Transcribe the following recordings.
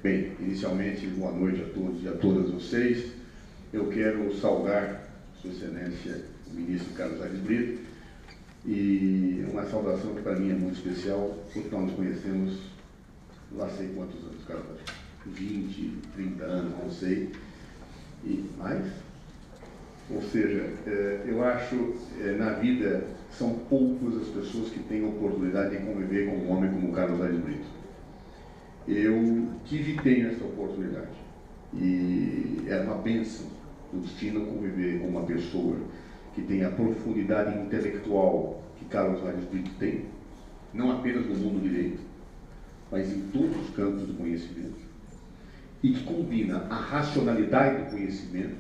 Bem, inicialmente, boa noite a todos e a todas vocês. Eu quero saudar Sua Excelência, o Ministro Carlos Aires Brito, e uma saudação que para mim é muito especial, porque nós nos conhecemos, lá sei quantos anos, Carlos, 20, 30 anos, não sei, e mais. Ou seja, eu acho, na vida, são poucas as pessoas que têm a oportunidade de conviver com um homem como Carlos Aires Brito. Eu tive e tenho essa oportunidade. E é uma bênção do destino conviver com uma pessoa que tem a profundidade intelectual que Carlos Aires Brito tem, não apenas no mundo do direito, mas em todos os campos do conhecimento, e que combina a racionalidade do conhecimento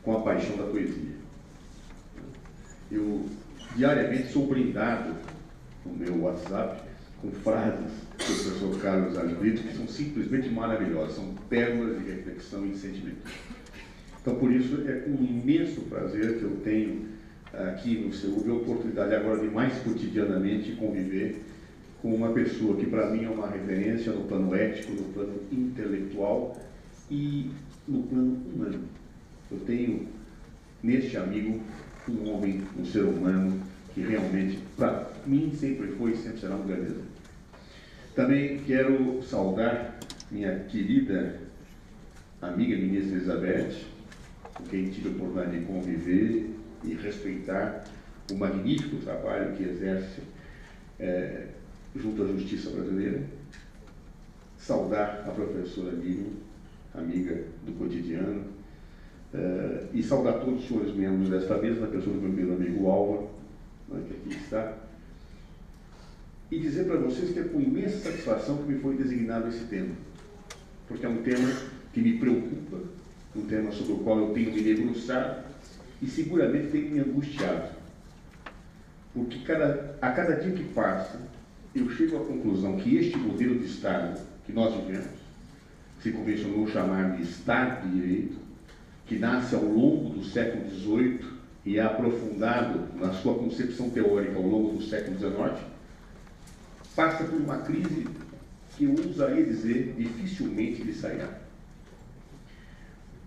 com a paixão da poesia. Eu diariamente sou brindado no meu WhatsApp com frases do professor Carlos Aires Brito que são simplesmente maravilhosas, são pérolas de reflexão e de sentimento. Então, por isso, é um imenso prazer que eu tenho aqui no CEUB a oportunidade agora de mais cotidianamente conviver com uma pessoa que para mim é uma referência no plano ético, no plano intelectual e no plano humano. Eu tenho neste amigo um homem, um ser humano que realmente, para mim, sempre foi e sempre será um grande exemplo. Também quero saudar minha querida amiga ministra Elizabeth, com quem tive a oportunidade de conviver e respeitar o magnífico trabalho que exerce junto à justiça brasileira. Saudar a professora Miriam, amiga do cotidiano, e saudar todos os senhores membros desta mesa, na pessoa do meu querido amigo Álvaro, que aqui está, e dizer para vocês que é com imensa satisfação que me foi designado esse tema, porque é um tema que me preocupa, um tema sobre o qual eu tenho me debruçado e seguramente tenho me angustiado, porque a cada dia que passa, eu chego à conclusão que este modelo de Estado que nós vivemos, se convencionou chamar de Estado de Direito, que nasce ao longo do século XVIII e é aprofundado na sua concepção teórica ao longo do século XIX, passa por uma crise que eu ousaria dizer dificilmente lhe sairá.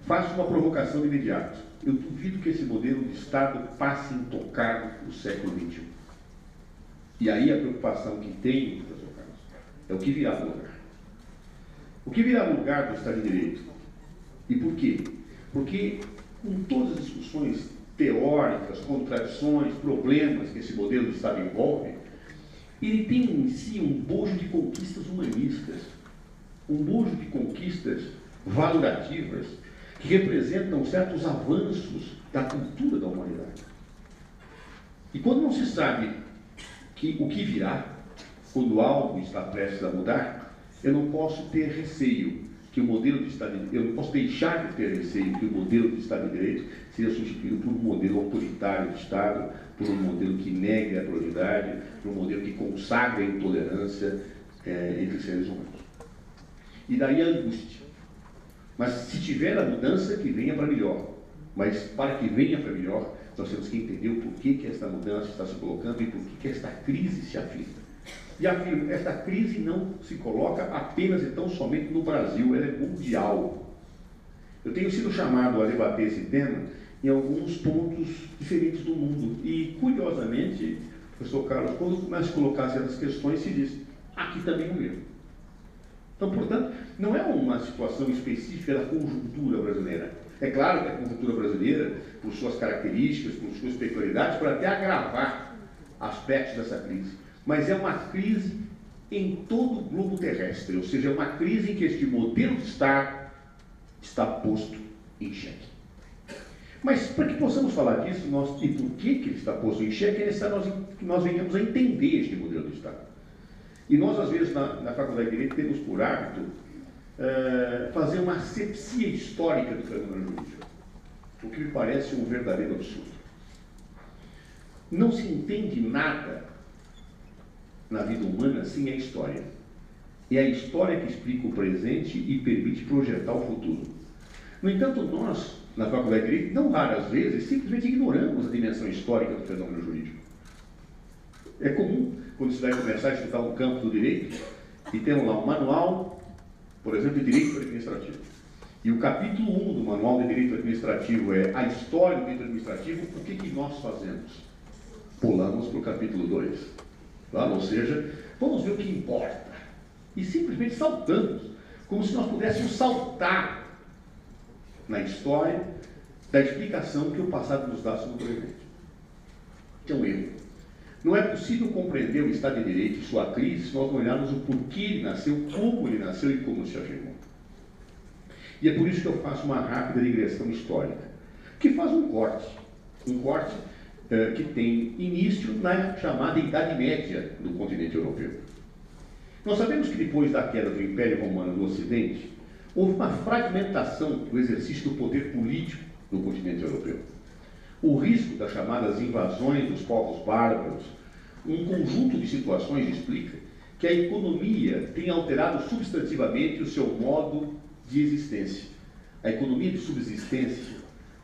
Faço uma provocação de imediato. Eu duvido que esse modelo de Estado passe intocado no século XXI. E aí a preocupação que tenho, professor Carlos, é o que virá no lugar. O que virá no lugar do Estado de Direito? E por quê? Porque com todas as discussões teóricas, contradições, problemas que esse modelo de Estado envolve, ele tem em si um bojo de conquistas humanistas, um bojo de conquistas valorativas que representam certos avanços da cultura da humanidade. E quando não se sabe o que virá, quando algo está prestes a mudar, eu não posso ter receio que o modelo de Estado de Direito, eu não posso deixar de ter receio que o modelo de Estado de Direito seja substituído por um modelo autoritário de Estado, por um modelo que negue a pluralidade, por um modelo que consagra a intolerância entre seres humanos. E daí a angústia. Mas se tiver a mudança, que venha para melhor. Mas para que venha para melhor, nós temos que entender o porquê que esta mudança está se colocando e porquê que esta crise se afirma. E afirmo, esta crise não se coloca apenas e tão somente no Brasil, ela é mundial. Eu tenho sido chamado a debater esse tema em alguns pontos diferentes do mundo. E, curiosamente, professor Carlos, quando começa a colocar certas questões, se diz, aqui também é o mesmo. Então, portanto, não é uma situação específica da conjuntura brasileira. É claro que a conjuntura brasileira, por suas características, por suas peculiaridades, pode até agravar aspectos dessa crise. Mas é uma crise em todo o globo terrestre, ou seja, é uma crise em que este modelo de Estado está posto em xeque. Mas para que possamos falar disso, e por que ele está posto em xeque, é necessário que nós venhamos a entender este modelo de Estado. E nós, às vezes, na Faculdade de Direito, temos por hábito fazer uma asepsia histórica do fenômeno jurídico, o que me parece um verdadeiro absurdo. Não se entende nada na vida humana sem a história. É a história que explica o presente e permite projetar o futuro. No entanto, nós, na Faculdade de Direito, não raras vezes, simplesmente ignoramos a dimensão histórica do fenômeno jurídico. É comum, quando se vai começar a estudar um campo do direito, e temos lá um manual por exemplo, de direito administrativo. E o capítulo 1 do Manual de Direito Administrativo é a história do direito administrativo. O que nós fazemos? Pulamos para o capítulo 2. Tá? Ou seja, vamos ver o que importa. E simplesmente saltamos, como se nós pudéssemos saltar na história da explicação que o passado nos dá sobre o presente. É um erro. Não é possível compreender o Estado de Direito e sua crise se nós não olharmos o porquê ele nasceu, como ele nasceu e como se afirmou. E é por isso que eu faço uma rápida digressão histórica, que faz um corte que tem início na chamada Idade Média do continente europeu. Nós sabemos que depois da queda do Império Romano no Ocidente, houve uma fragmentação do exercício do poder político no continente europeu. O risco das chamadas invasões dos povos bárbaros, um conjunto de situações explica que a economia tem alterado substantivamente o seu modo de existência. A economia de subsistência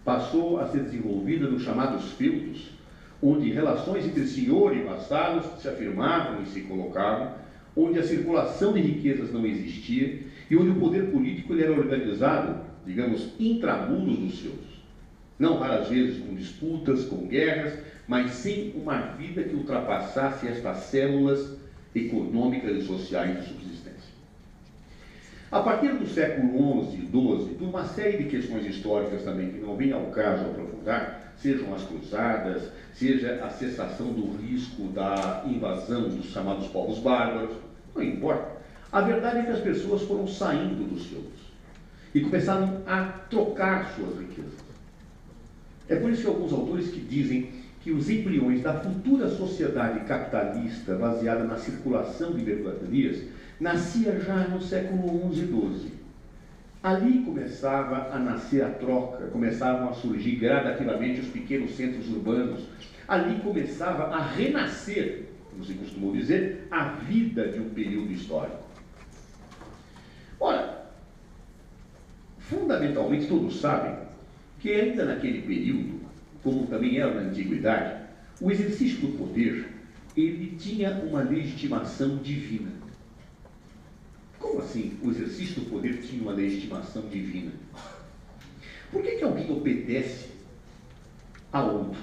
passou a ser desenvolvida nos chamados feudos, onde relações entre senhor e vassalos se afirmavam e se colocavam, onde a circulação de riquezas não existia e onde o poder político ele era organizado, digamos, intramuros dos seus. Não raras vezes com disputas, com guerras, mas sem uma vida que ultrapassasse estas células econômicas e sociais de subsistência. A partir do século XI e XII, por uma série de questões históricas também que não vem ao caso aprofundar, sejam as cruzadas, seja a cessação do risco da invasão dos chamados povos bárbaros, não importa. A verdade é que as pessoas foram saindo dos feudos e começaram a trocar suas riquezas. É por isso que alguns autores que dizem que os embriões da futura sociedade capitalista baseada na circulação de mercadorias nascia já no século XI e XII. Ali começava a nascer a troca, começavam a surgir gradativamente os pequenos centros urbanos. Ali começava a renascer, como se costumou dizer, a vida de um período histórico. Ora, fundamentalmente todos sabem que ainda naquele período, como também era na antiguidade, o exercício do poder, ele tinha uma legitimação divina. Como assim o exercício do poder tinha uma legitimação divina? Por que alguém obedece a outro?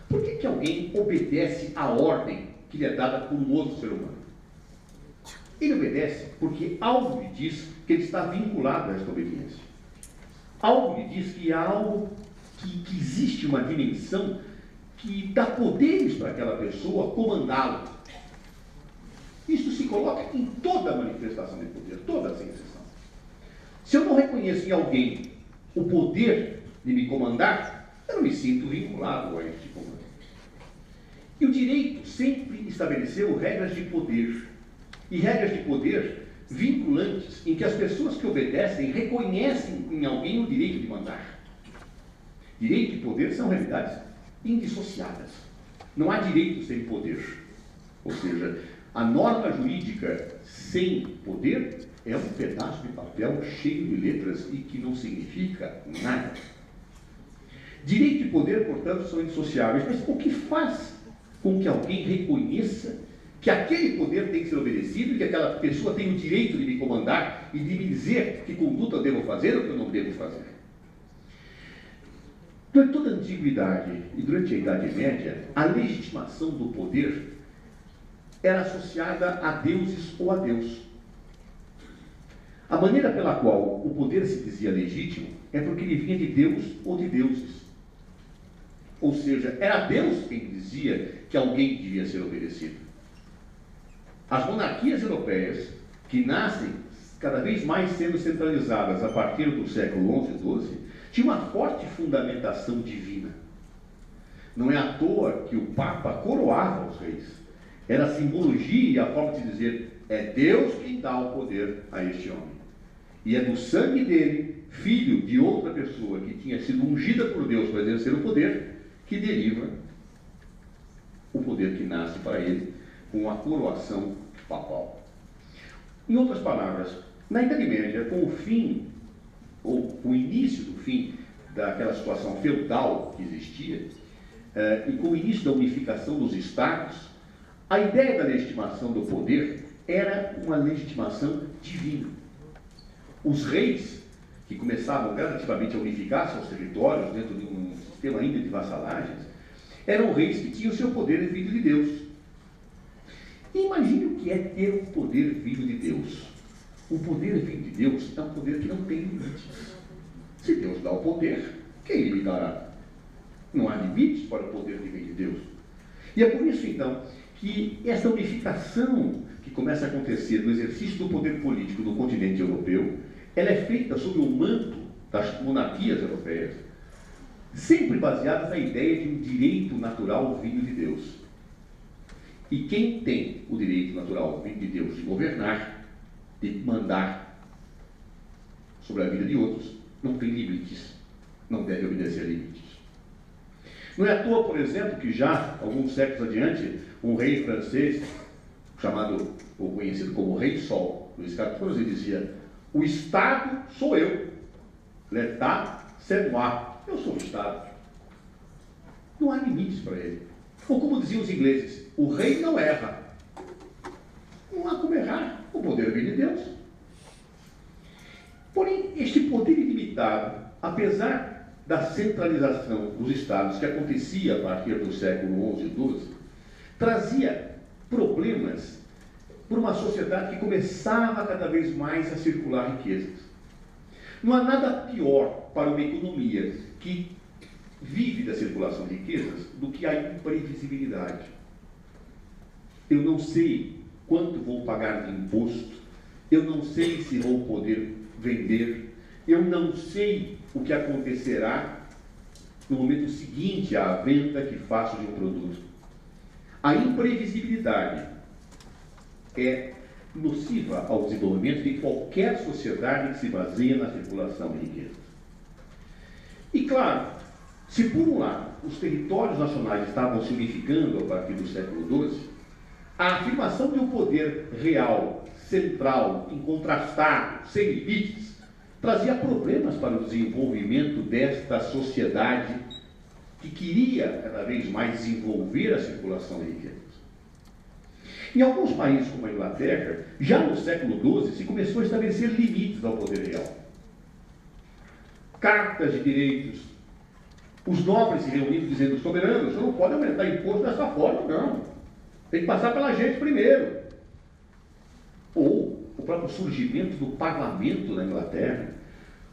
Por que alguém obedece à ordem que lhe é dada por um outro ser humano? Ele obedece porque algo lhe diz que ele está vinculado a esta obediência. Algo lhe diz que há algo que existe uma dimensão que dá poderes para aquela pessoa comandá-lo. Isso se coloca em toda a manifestação de poder, toda sem exceção. Se eu não reconheço em alguém o poder de me comandar, eu não me sinto vinculado a este comando. E o direito sempre estabeleceu regras de poder. E regras de poder vinculantes, em que as pessoas que obedecem reconhecem em alguém o direito de mandar. Direito e poder são realidades indissociadas. Não há direito sem poder. Ou seja, a norma jurídica sem poder é um pedaço de papel cheio de letras e que não significa nada. Direito e poder, portanto, são indissociáveis. Mas o que faz com que alguém reconheça que aquele poder tem que ser obedecido e que aquela pessoa tem o direito de me comandar e de me dizer que conduta eu devo fazer ou que eu não devo fazer? Durante toda a antiguidade e durante a Idade Média, a legitimação do poder era associada a deuses ou a Deus. A maneira pela qual o poder se dizia legítimo é porque ele vinha de Deus ou de deuses. Ou seja, era Deus quem dizia que alguém devia ser obedecido. As monarquias europeias, que nascem cada vez mais sendo centralizadas a partir do século XI e XII, tinham uma forte fundamentação divina. Não é à toa que o Papa coroava os reis. Era a simbologia e a forma de dizer, é Deus quem dá o poder a este homem. E é do sangue dele, filho de outra pessoa que tinha sido ungida por Deus para exercer o poder, que deriva o poder que nasce para ele com a coroação papal. Em outras palavras, na Idade Média, com o fim, ou o início do fim daquela situação feudal que existia, e com o início da unificação dos estados, a ideia da legitimação do poder era uma legitimação divina. Os reis, que começavam gradativamente a unificar seus territórios dentro de um sistema ainda de vassalagens, eram reis que tinham o seu poder vindo de Deus. E imagine o que é ter um poder vindo de Deus. O poder vindo de Deus é um poder que não tem limites. Se Deus dá o poder, quem limitará? Não há limites para o poder que vem de Deus. E é por isso, então, que essa unificação que começa a acontecer no exercício do poder político no continente europeu, ela é feita sob o manto das monarquias europeias, sempre baseadas na ideia de um direito natural vindo de Deus. E quem tem o direito natural vindo de Deus de governar, de mandar sobre a vida de outros, não tem limites, não deve obedecer limites. Não é à toa, por exemplo, que já, alguns séculos adiante, um rei francês, chamado, ou conhecido como Rei Sol, Luís XIV, dizia: o Estado sou eu, l'État c'est moi, eu sou o Estado. Não há limites para ele. Ou como diziam os ingleses, o rei não erra. Não há como errar, o poder vem de Deus. Porém, este poder ilimitado, apesar da centralização dos estados que acontecia a partir do século XI e XII, trazia problemas para uma sociedade que começava cada vez mais a circular riquezas. Não há nada pior para uma economia que vive da circulação de riquezas do que a imprevisibilidade. Eu não sei quanto vou pagar de imposto, eu não sei se vou poder vender, eu não sei o que acontecerá no momento seguinte à venda que faço de um produto. A imprevisibilidade é nociva ao desenvolvimento de qualquer sociedade que se baseia na circulação de riqueza. E claro, se por um lado os territórios nacionais estavam se unificando a partir do século XII, a afirmação de um poder real, central, incontrastado, sem limites, trazia problemas para o desenvolvimento desta sociedade que queria cada vez mais desenvolver a circulação de riquezas. Em alguns países, como a Inglaterra, já no século XII se começou a estabelecer limites ao poder real. Cartas de direitos. Os nobres se reuniram dizendo: soberanos, você não pode aumentar imposto dessa forma, não. Tem que passar pela gente primeiro. Ou o próprio surgimento do parlamento na Inglaterra,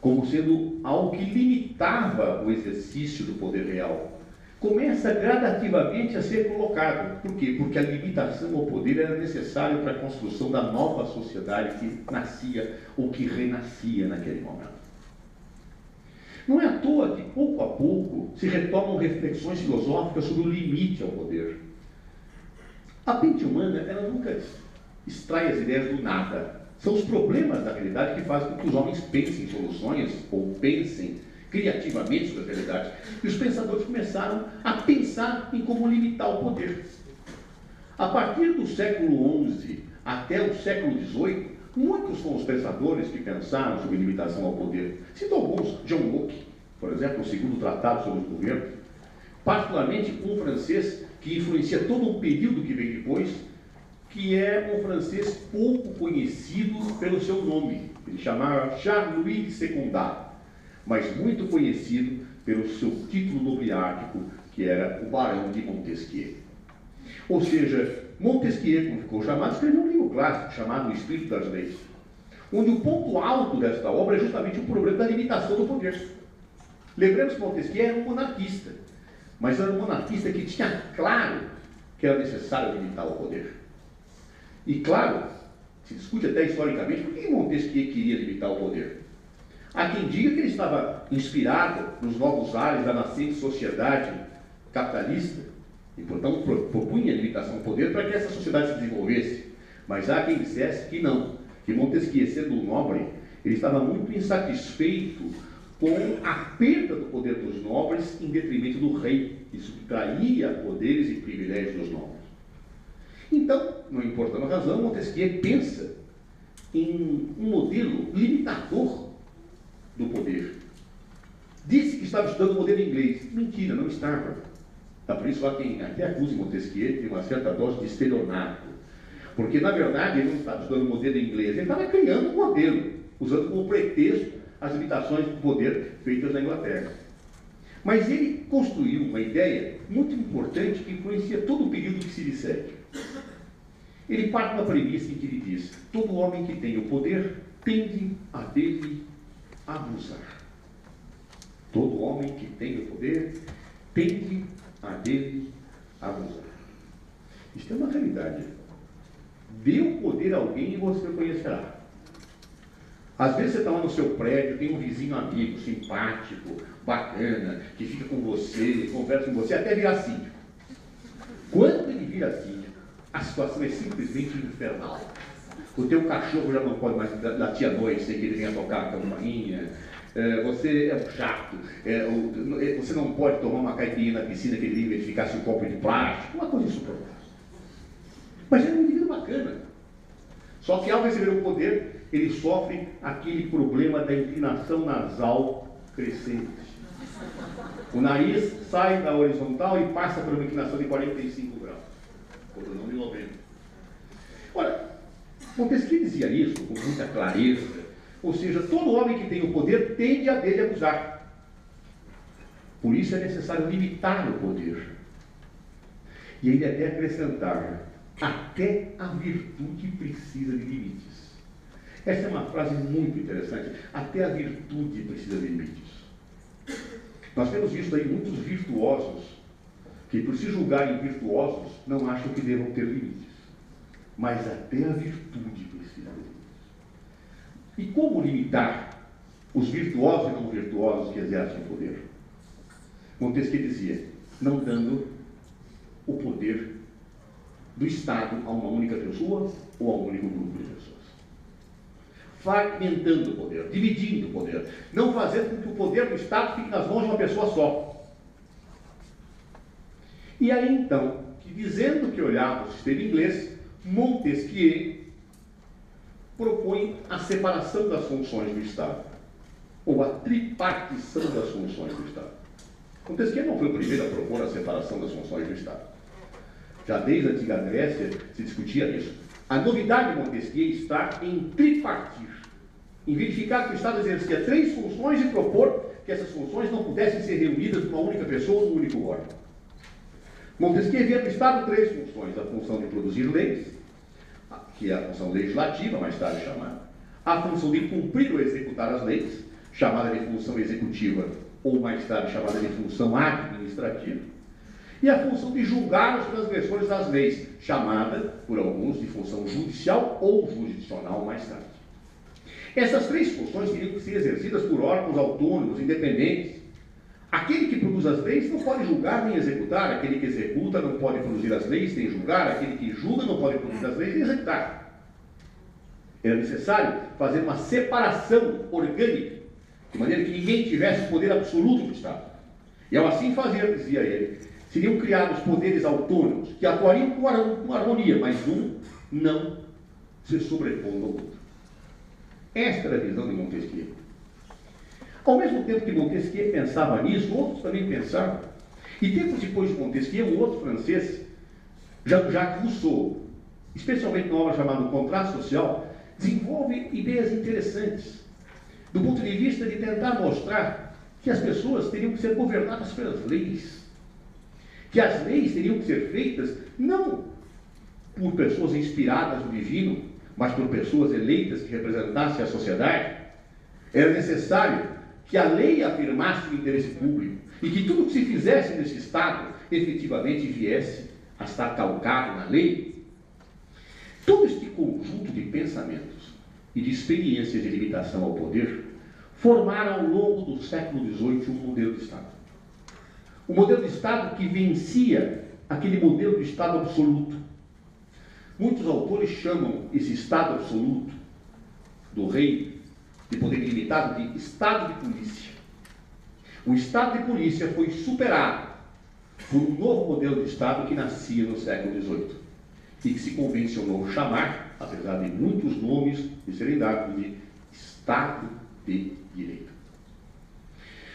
como sendo algo que limitava o exercício do poder real, começa gradativamente a ser colocado. Por quê? Porque a limitação ao poder era necessária para a construção da nova sociedade que nascia ou que renascia naquele momento. Não é à toa que, pouco a pouco, se retomam reflexões filosóficas sobre o limite ao poder. A mente humana, ela nunca extrai as ideias do nada. São os problemas da realidade que fazem com que os homens pensem em soluções ou pensem criativamente sobre a realidade. E os pensadores começaram a pensar em como limitar o poder. A partir do século XI até o século XVIII, muitos são os pensadores que pensaram sobre limitação ao poder. Cito alguns: John Locke, por exemplo, o segundo tratado sobre o governo, particularmente um francês que influencia todo um período que vem depois, que é um francês pouco conhecido pelo seu nome. Ele chamava Charles-Louis de Secondat, mas muito conhecido pelo seu título nobiliárquico, que era o Barão de Montesquieu. Ou seja, Montesquieu, como ficou chamado, escreveu um livro clássico chamado O Espírito das Leis, onde o ponto alto desta obra é justamente o problema da limitação do poder. Lembremos que Montesquieu era um monarquista, mas era um monarquista que tinha claro que era necessário limitar o poder. E claro, se discute até historicamente por que Montesquieu queria limitar o poder. Há quem diga que ele estava inspirado nos novos ares da nascente sociedade capitalista e, portanto, propunha a limitação do poder para que essa sociedade se desenvolvesse. Mas há quem dissesse que não, que Montesquieu, sendo um nobre, ele estava muito insatisfeito com a perda do poder dos nobres em detrimento do rei. Isso traía poderes e privilégios dos nobres. Então, não importando a razão, Montesquieu pensa em um modelo limitador do poder. Disse que estava estudando o modelo inglês. Mentira, não estava. Por isso há quem até acuse Montesquieu de uma certa dose de estelionato. Porque, na verdade, ele não estava estudando o modelo inglês, ele estava criando um modelo. usando como pretexto as limitações do poder feitas na Inglaterra. Mas ele construiu uma ideia muito importante que influencia todo o período que se lhe segue. Ele parte da premissa em que ele diz: todo homem que tem o poder tende a dele abusar. Todo homem que tem o poder tende a dele abusar. Isso é uma realidade. Dê o poder a alguém e você o conhecerá. Às vezes você está lá no seu prédio, tem um vizinho amigo, simpático, bacana, que fica com você, conversa com você, até virar síndico. Quando ele vira síndico, a situação é simplesmente infernal. O teu cachorro já não pode mais latir à noite sem que ele venha tocar a campainha. Você é um chato. Você não pode tomar uma caipirinha na piscina que ele verificasse um copo de plástico. Uma coisa insuportável. Mas ele é um indivíduo bacana. Só que ao receber o poder, ele sofre aquele problema da inclinação nasal crescente. O nariz sai da horizontal e passa por uma inclinação de 45 graus. Quando não de 90. Ora, Montesquieu dizia isso com muita clareza. Ou seja, todo homem que tem o poder tende a dele abusar. Por isso é necessário limitar o poder. E ele até acrescentava: até a virtude precisa de limites. Essa é uma frase muito interessante. Até a virtude precisa de limites. Nós temos visto aí muitos virtuosos que, por se julgarem virtuosos, não acham que devam ter limites. Mas até a virtude precisa de limites. E como limitar os virtuosos e não virtuosos que exercem o poder? Montesquieu dizia: não dando o poder do Estado a uma única pessoa ou a um único grupo de pessoas. Fragmentando o poder, dividindo o poder, não fazendo com que o poder do Estado fique nas mãos de uma pessoa só. E aí então, dizendo que olhava o sistema inglês, Montesquieu propõe a separação das funções do Estado, ou a tripartição das funções do Estado. Montesquieu não foi o primeiro a propor a separação das funções do Estado. Já desde a antiga Grécia se discutia isso. A novidade de Montesquieu está em tripartir, em verificar que o Estado exercia 3 funções e propor que essas funções não pudessem ser reunidas numa única pessoa ou num único órgão. Montesquieu via no Estado 3 funções: a função de produzir leis, que é a função legislativa, mais tarde chamada, a função de cumprir ou executar as leis, chamada de função executiva, ou mais tarde chamada de função administrativa, e a função de julgar os transgressores das leis, chamada, por alguns, de função judicial ou jurisdicional mais tarde. Essas 3 funções teriam que ser exercidas por órgãos autônomos, independentes. Aquele que produz as leis não pode julgar nem executar, aquele que executa não pode produzir as leis nem julgar, aquele que julga não pode produzir as leis nem executar. Era necessário fazer uma separação orgânica, de maneira que ninguém tivesse o poder absoluto do Estado. E ao assim fazer, dizia ele, seriam criados poderes autônomos que atuariam com harmonia, mas um não se sobrepondo ao outro. Esta era a visão de Montesquieu. Ao mesmo tempo que Montesquieu pensava nisso, outros também pensavam. E tempos depois de Montesquieu, um outro francês, Jacques Rousseau, especialmente na obra chamada O Contrato Social, desenvolve ideias interessantes, do ponto de vista de tentar mostrar que as pessoas teriam que ser governadas pelas leis, que as leis teriam que ser feitas não por pessoas inspiradas no divino, mas por pessoas eleitas que representassem a sociedade. Era necessário que a lei afirmasse o interesse público e que tudo que se fizesse nesse Estado efetivamente viesse a estar calcado na lei. Todo este conjunto de pensamentos e de experiências de limitação ao poder formaram ao longo do século XVIII um modelo de Estado. Um modelo de Estado que vencia aquele modelo de Estado absoluto. Muitos autores chamam esse Estado absoluto do rei de poder ilimitado de Estado de polícia. O Estado de polícia foi superado por um novo modelo de Estado que nascia no século XVIII e que se convencionou chamar, apesar de muitos nomes de serem dados, de Estado de Direito.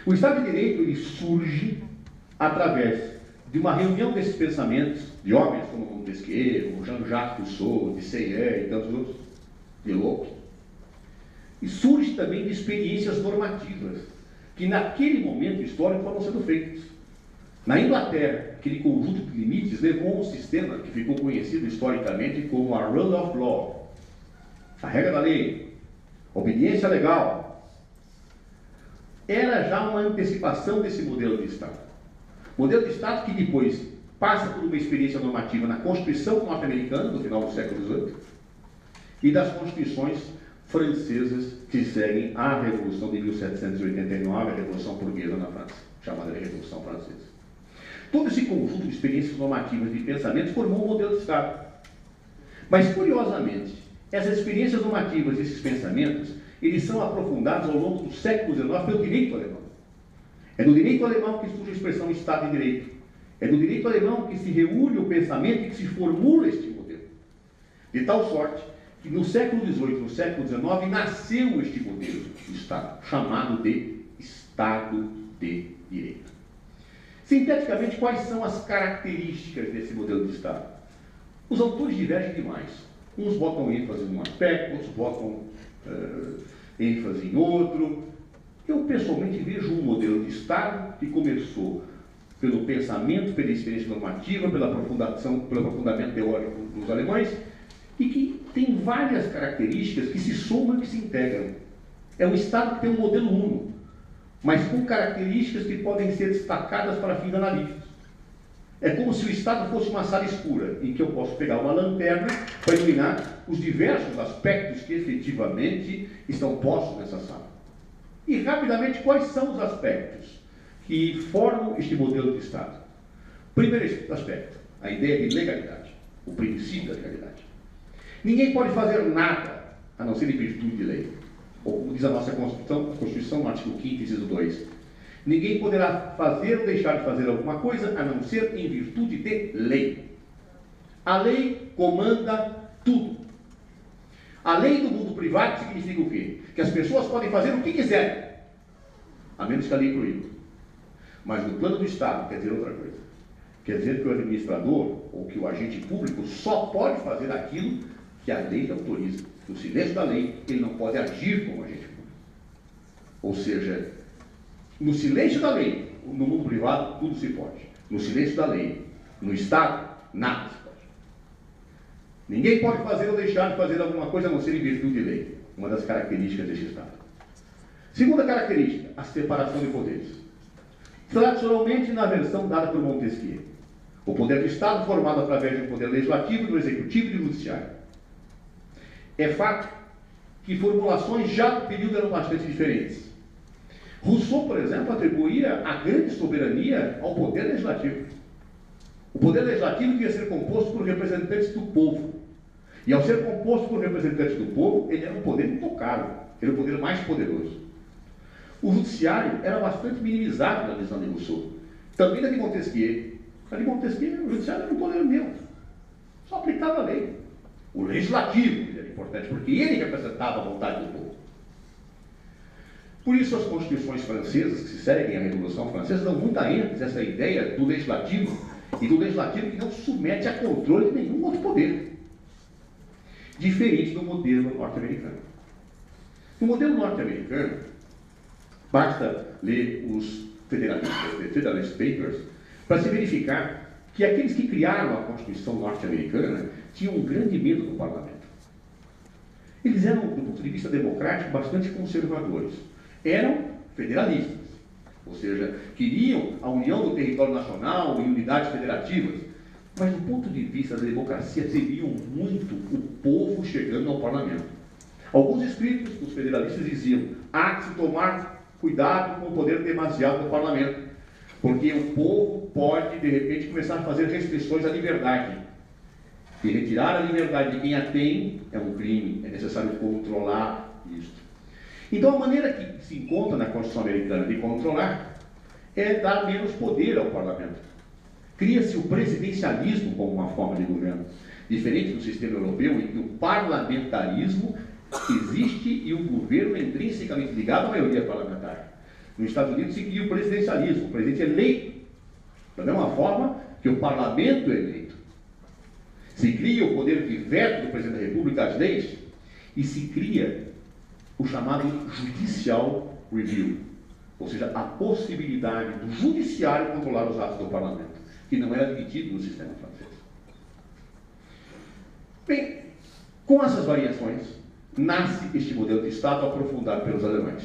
O Estado de Direito ele surge através de uma reunião desses pensamentos de homens como Montesquieu, Jean-Jacques Rousseau, de Seyret e tantos outros, de Locke, e surge também de experiências normativas, que naquele momento histórico foram sendo feitas. Na Inglaterra, aquele conjunto de limites levou a um sistema que ficou conhecido historicamente como a Rule of Law, a regra da lei, obediência legal. Era já uma antecipação desse modelo de Estado. Modelo de Estado que depois passa por uma experiência normativa na Constituição norte-americana, no final do século XVIII, e das constituições francesas que seguem a Revolução de 1789, a Revolução Burguesa na França, chamada de Revolução Francesa. Todo esse conjunto de experiências normativas e pensamentos formou um modelo de Estado. Mas, curiosamente, essas experiências normativas e esses pensamentos, eles são aprofundados ao longo do século XIX pelo direito alemão. É no direito alemão que surge a expressão Estado de Direito. É no direito alemão que se reúne o pensamento e que se formula este modelo. De tal sorte que no século XVIII, no século XIX, nasceu este modelo de Estado, chamado de Estado de Direito. Sinteticamente, quais são as características desse modelo de Estado? Os autores divergem demais. Uns botam ênfase em um aspecto, outros botam ênfase em outro. Eu, pessoalmente, vejo um modelo de Estado que começou pelo pensamento, pela experiência normativa, pelo aprofundamento teórico dos alemães, e que tem várias características que se somam e que se integram. É um Estado que tem um modelo único, mas com características que podem ser destacadas para fins analíticos. É como se o Estado fosse uma sala escura, em que eu posso pegar uma lanterna para iluminar os diversos aspectos que efetivamente estão postos nessa sala. E, rapidamente, quais são os aspectos que formam este modelo de Estado? Primeiro aspecto, a ideia de legalidade, o princípio da legalidade. Ninguém pode fazer nada a não ser em virtude de lei. Ou, como diz a nossa Constituição, no artigo 5º, inciso 2. Ninguém poderá fazer ou deixar de fazer alguma coisa a não ser em virtude de lei. A lei comanda tudo. A lei do mundo privado significa o quê? Que as pessoas podem fazer o que quiserem, a menos que a lei proíba. Mas no plano do Estado quer dizer outra coisa. Quer dizer que o administrador ou que o agente público só pode fazer aquilo que a lei autoriza. No silêncio da lei, ele não pode agir como agente público. Ou seja, no silêncio da lei, no mundo privado, tudo se pode. No silêncio da lei, no Estado, nada se pode. Ninguém pode fazer ou deixar de fazer alguma coisa a não ser em virtude de lei. Uma das características deste Estado. Segunda característica, a separação de poderes. Tradicionalmente, na versão dada por Montesquieu, o poder do Estado formado através do poder legislativo, do executivo e do judiciário. É fato que formulações já do período eram bastante diferentes. Rousseau, por exemplo, atribuía a grande soberania ao poder legislativo. O poder legislativo devia ser composto por representantes do povo. E ao ser composto por representantes do povo, ele era um poder intocável, era o poder mais poderoso. O judiciário era bastante minimizado na visão de Rousseau. Também na de Montesquieu. Na de Montesquieu, o judiciário era um poder neutro. Só aplicava a lei. O legislativo era importante, porque ele representava a vontade do povo. Por isso, as constituições francesas, que se seguem à Revolução Francesa, dão muita ênfase a essa ideia do legislativo, e do legislativo que não submete a controle de nenhum outro poder. Diferente do modelo norte-americano. No modelo norte-americano, basta ler os Federalist Papers para se verificar que aqueles que criaram a Constituição norte-americana tinham um grande medo do parlamento. Eles eram, do ponto de vista democrático, bastante conservadores. Eram federalistas, ou seja, queriam a união do território nacional em unidades federativas, mas do ponto de vista da democracia temiam muito o povo chegando ao parlamento. Alguns escritos dos federalistas diziam: há que se tomar cuidado com o poder demasiado do parlamento, porque o povo pode, de repente, começar a fazer restrições à liberdade. E retirar a liberdade de quem a tem é um crime, é necessário controlar isso. Então, a maneira que se encontra na Constituição americana de controlar é dar menos poder ao parlamento. Cria-se o presidencialismo como uma forma de governo, diferente do sistema europeu, em que o parlamentarismo existe e o governo é intrinsecamente ligado à maioria parlamentar. Nos Estados Unidos se cria o presidencialismo, o presidente é eleito, da mesma forma que o parlamento é eleito. Se cria o poder de veto do presidente da República às leis, e se cria o chamado Judicial Review, ou seja, a possibilidade do judiciário controlar os atos do parlamento, que não era admitido no sistema francês. Bem, com essas variações, nasce este modelo de Estado aprofundado pelos alemães,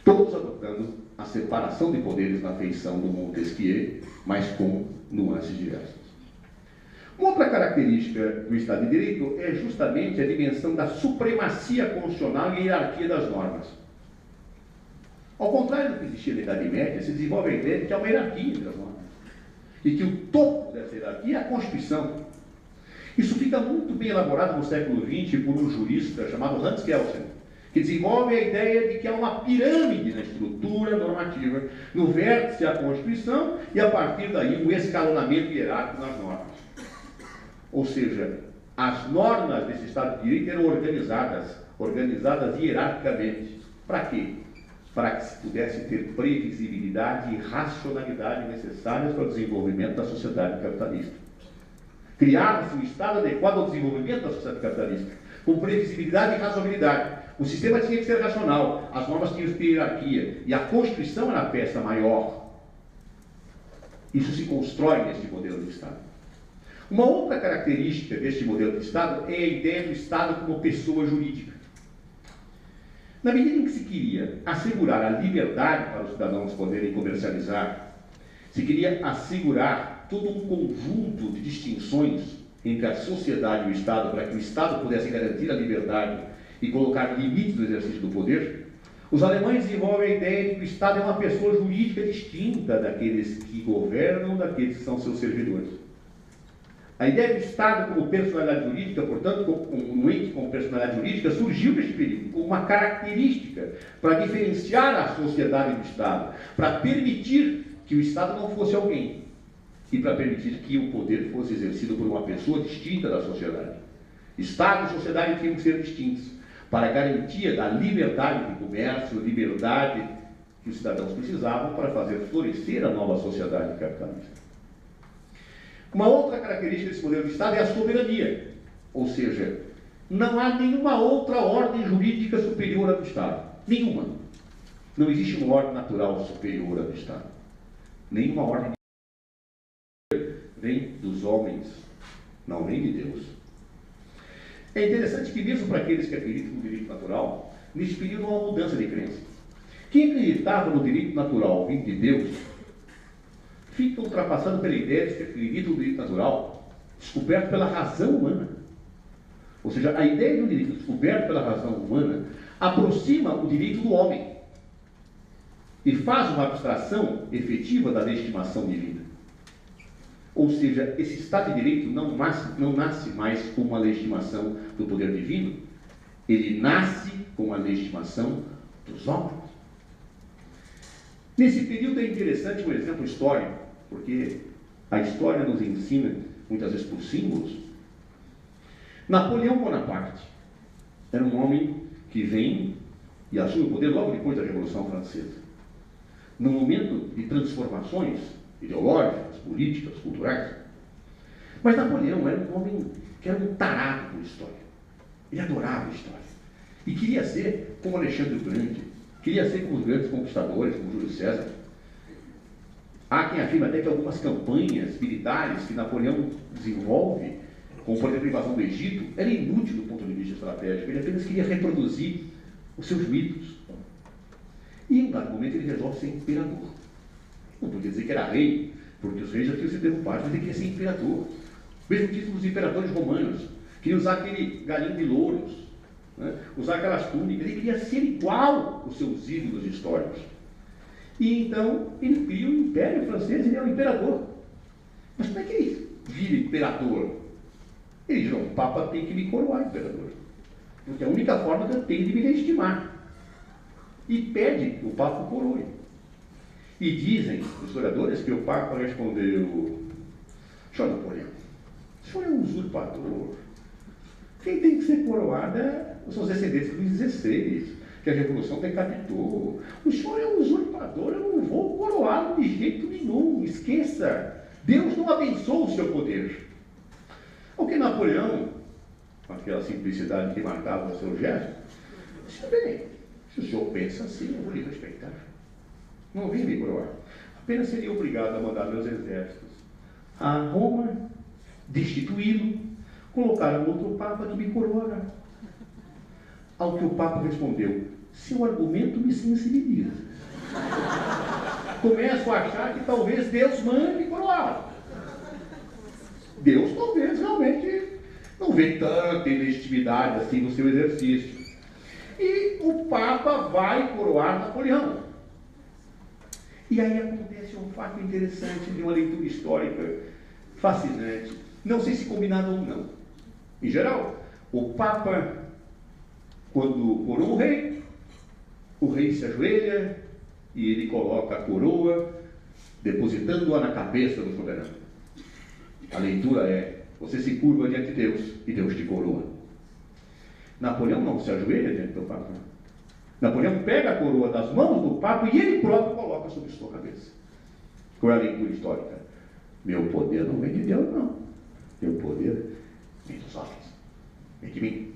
todos adotando a separação de poderes na feição do Montesquieu, mas com nuances diversas. Uma outra característica do Estado de Direito é justamente a dimensão da supremacia constitucional e hierarquia das normas. Ao contrário do que existia na Idade Média, se desenvolve a ideia de que há uma hierarquia entre as normas e que o topo dessa hierarquia é a Constituição. Isso fica muito bem elaborado no século XX por um jurista chamado Hans Kelsen, que desenvolve a ideia de que há uma pirâmide na estrutura normativa, no vértice a Constituição e a partir daí um escalonamento hierárquico nas normas. Ou seja, as normas desse Estado de Direito eram organizadas hierarquicamente. Para quê? Para que se pudesse ter previsibilidade e racionalidade necessárias para o desenvolvimento da sociedade capitalista. Criava-se um Estado adequado ao desenvolvimento da sociedade capitalista, com previsibilidade e razoabilidade. O sistema tinha que ser racional, as normas tinham que ter hierarquia, e a Constituição era a peça maior. Isso se constrói neste modelo de Estado. Uma outra característica deste modelo de Estado é a ideia do Estado como pessoa jurídica. Na medida em que se queria assegurar a liberdade para os cidadãos poderem comercializar, se queria assegurar todo um conjunto de distinções entre a sociedade e o Estado, para que o Estado pudesse garantir a liberdade e colocar limites no exercício do poder, os alemães desenvolvem a ideia de que o Estado é uma pessoa jurídica distinta daqueles que governam, daqueles que são seus servidores. A ideia do Estado como personalidade jurídica, portanto, um ente com personalidade jurídica, surgiu neste período como uma característica para diferenciar a sociedade do Estado, para permitir que o Estado não fosse alguém e para permitir que o poder fosse exercido por uma pessoa distinta da sociedade. Estado e sociedade tinham que ser distintos para a garantia da liberdade de comércio, liberdade que os cidadãos precisavam para fazer florescer a nova sociedade capitalista. Uma outra característica desse modelo de Estado é a soberania, ou seja, não há nenhuma outra ordem jurídica superior à do Estado. Nenhuma. Não existe uma ordem natural superior à do Estado. Nenhuma ordem vem dos homens, não vem de Deus. É interessante que mesmo para aqueles que acreditam no direito natural, neste período não há mudança de crença. Quem acreditava no direito natural vindo de Deus, fica ultrapassado pela ideia de que acredita no direito natural descoberto pela razão humana. Ou seja, a ideia de um direito descoberto pela razão humana aproxima o direito do homem e faz uma abstração efetiva da legitimação divina. Ou seja, esse Estado de Direito não nasce mais com uma legitimação do poder divino, ele nasce com a legitimação dos homens. Nesse período é interessante um exemplo histórico, porque a história nos ensina, muitas vezes por símbolos. Napoleão Bonaparte era um homem que vem e assume o poder logo depois da Revolução Francesa. Num momento de transformações ideológicas, políticas, culturais. Mas Napoleão era um homem que era um tarado por história. Ele adorava a história. E queria ser como Alexandre o Grande, queria ser como os grandes conquistadores, como Júlio César. Há quem afirma até que algumas campanhas militares que Napoleão desenvolve, como por exemplo a invasão do Egito, era inútil do ponto de vista estratégico. Ele apenas queria reproduzir os seus mitos. E em um dado momento ele resolve ser imperador. Não podia dizer que era rei, porque os reis já tinham sido derrubados, mas ele queria ser imperador. O mesmo título dos imperadores romanos. Queria usar aquele galinho de louros, né? Usar aquelas túnicas. Ele queria ser igual aos seus ídolos históricos. E então ele cria o Império Francês e ele é o imperador. Mas como é que ele vira imperador? Ele diz: o Papa tem que me coroar imperador, porque é a única forma que eu tenho de me legitimar. E pede que o Papa o coroe. E dizem os historiadores que o Papa respondeu: senhor Napoleão, o senhor é um usurpador. Quem tem que ser coroado são os descendentes de Luís XVI, que a Revolução decapitou. O senhor é um usurpador, eu não vou coroá-lo de jeito nenhum, esqueça. Deus não abençoa o seu poder. O que Napoleão, com aquela simplicidade que marcava o seu gesto, disse, bem, se o senhor pensa assim, eu vou lhe respeitar. Não vim me coroar. Apenas seria obrigado a mandar meus exércitos a Roma, destituí-lo, colocar um outro Papa que me coroará. Ao que o Papa respondeu, seu argumento me sensibiliza. Começo a achar que talvez Deus mande coroá-lo. Deus talvez realmente não vê tanta ilegitimidade assim no seu exercício. E o Papa vai coroar Napoleão. E aí acontece um fato interessante de uma leitura histórica fascinante. Não sei se combinado ou não. Em geral, o Papa, quando coroa o rei se ajoelha e ele coloca a coroa, depositando-a na cabeça do soberano. A leitura é, você se curva diante de Deus e Deus te coroa. Napoleão não se ajoelha diante do Papa. Napoleão pega a coroa das mãos do Papa e ele próprio coloca sobre sua cabeça. Qual é a leitura histórica? Meu poder não vem de Deus, não. Meu poder vem dos homens. Vem de mim.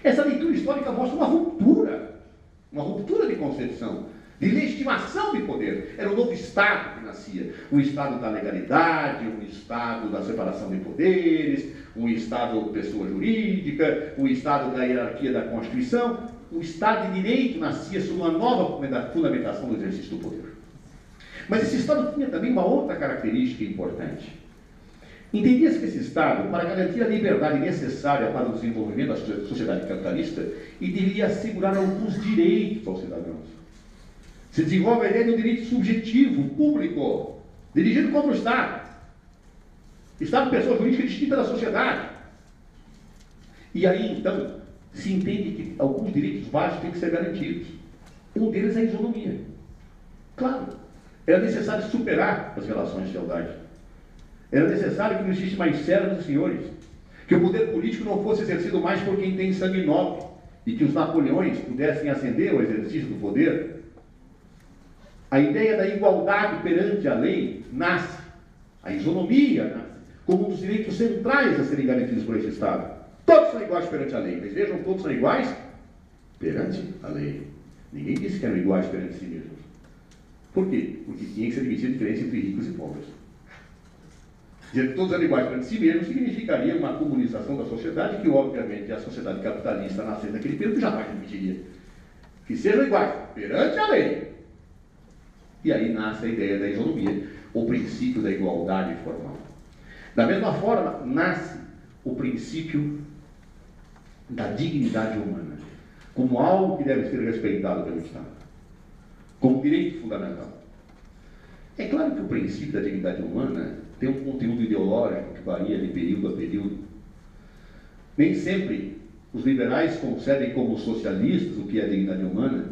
Essa leitura histórica mostra uma ruptura de concepção, de legitimação de poder. Era um novo Estado que nascia. Um Estado da legalidade, um Estado da separação de poderes, um Estado pessoa jurídica, um Estado da hierarquia da Constituição. O Estado de Direito nascia sob uma nova fundamentação do exercício do poder. Mas esse Estado tinha também uma outra característica importante. Entendia-se que esse Estado, para garantir a liberdade necessária para o desenvolvimento da sociedade capitalista, e deveria assegurar alguns direitos aos cidadãos. Se desenvolve a ideia de um direito subjetivo, público, dirigido contra o Estado. Estado, pessoa jurídica distinta da sociedade. E aí, então, se entende que alguns direitos básicos têm que ser garantidos. Um deles é a isonomia. Claro, era necessário superar as relações de fealdade. Era necessário que não existisse mais servos e senhores, que o poder político não fosse exercido mais por quem tem sangue nobre, e que os Napoleões pudessem ascender ao exercício do poder. A ideia da igualdade perante a lei nasce, a isonomia nasce, como um dos direitos centrais a serem garantidos por esse Estado. Todos são iguais perante a lei, mas vejam, todos são iguais perante a lei. Ninguém disse que eram iguais perante si mesmos. Por quê? Porque tinha que ser admitida a diferença entre ricos e pobres. Dizer que todos eram iguais perante si mesmos significaria uma comunização da sociedade que, obviamente, a sociedade capitalista nascendo naquele período jamais admitiria. Que sejam iguais perante a lei. E aí nasce a ideia da isonomia, o princípio da igualdade formal. Da mesma forma, nasce o princípio da dignidade humana, como algo que deve ser respeitado pelo Estado, como direito fundamental. É claro que o princípio da dignidade humana tem um conteúdo ideológico que varia de período a período. Nem sempre os liberais concebem como socialistas o que é a dignidade humana.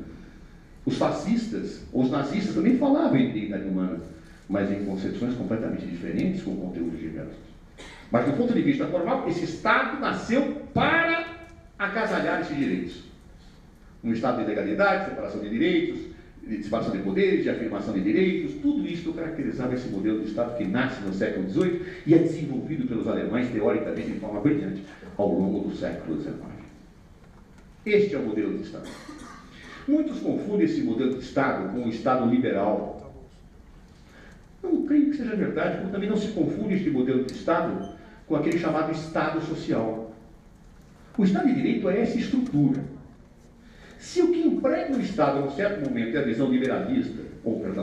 Os fascistas, os nazistas também falavam em dignidade humana, mas em concepções completamente diferentes, com conteúdos diversos. Mas do ponto de vista formal, esse Estado nasceu para agasalhar esses direitos. Um Estado de legalidade, separação de direitos, de separação de poderes, de afirmação de direitos, tudo isso caracterizava esse modelo de Estado que nasce no século XVIII e é desenvolvido pelos alemães, teoricamente, de forma brilhante, ao longo do século XIX. Este é o modelo de Estado. Muitos confundem esse modelo de Estado com o Estado liberal. Não creio que seja verdade, como também não se confunde este modelo de Estado com aquele chamado Estado social. O Estado de Direito é essa estrutura. Se o que emprega o Estado, num certo momento, é a visão liberalista,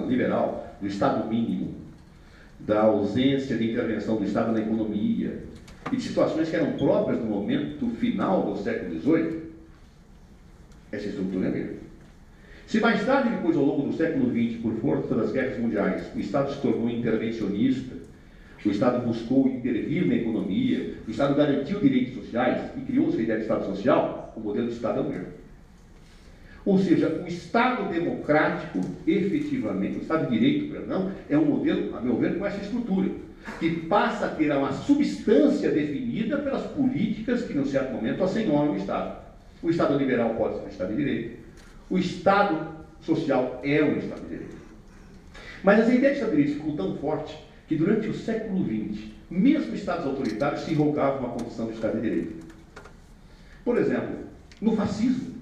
liberal, do Estado mínimo, da ausência de intervenção do Estado na economia, e de situações que eram próprias no momento final do século XVIII, essa estrutura é mesmo. Se mais tarde, depois ao longo do século XX, por força das guerras mundiais, o Estado se tornou intervencionista, o Estado buscou intervir na economia, o Estado garantiu direitos sociais e criou-se a ideia de Estado social, o modelo de Estado é o mesmo. Ou seja, o Estado democrático, efetivamente, o Estado de Direito, perdão, é um modelo, a meu ver, com essa estrutura, que passa a ter uma substância definida pelas políticas que, num certo momento, assenhoram o Estado. O Estado liberal pode ser um Estado de Direito. O Estado social é um Estado de Direito. Mas essa ideia de Estado de Direito ficou tão forte que, durante o século XX, mesmo Estados autoritários se invocavam uma condição de Estado de Direito. Por exemplo, no fascismo,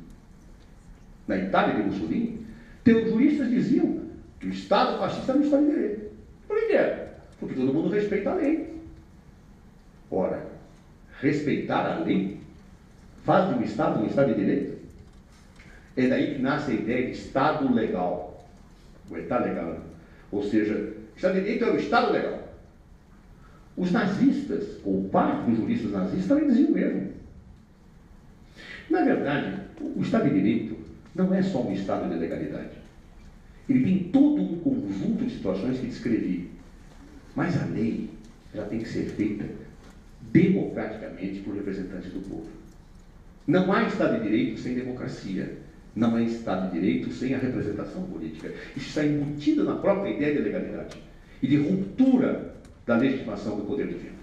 na Itália de Mussolini, juristas diziam que o Estado fascista não está de direito. Por que é? Porque todo mundo respeita a lei. Ora, respeitar a lei faz de um Estado de direito? É daí que nasce a ideia de Estado legal. O Estado legal. Né? Ou seja, Estado de direito é o Estado legal. Os nazistas, ou parte dos juristas nazistas, também diziam o mesmo. Na verdade, o Estado de Direito não é só um Estado de legalidade. Ele tem todo um conjunto de situações que descrevi. Mas a lei, ela tem que ser feita democraticamente por representantes do povo. Não há Estado de Direito sem democracia. Não há Estado de Direito sem a representação política. Isso está embutido na própria ideia de legalidade e de ruptura da legitimação do poder divino.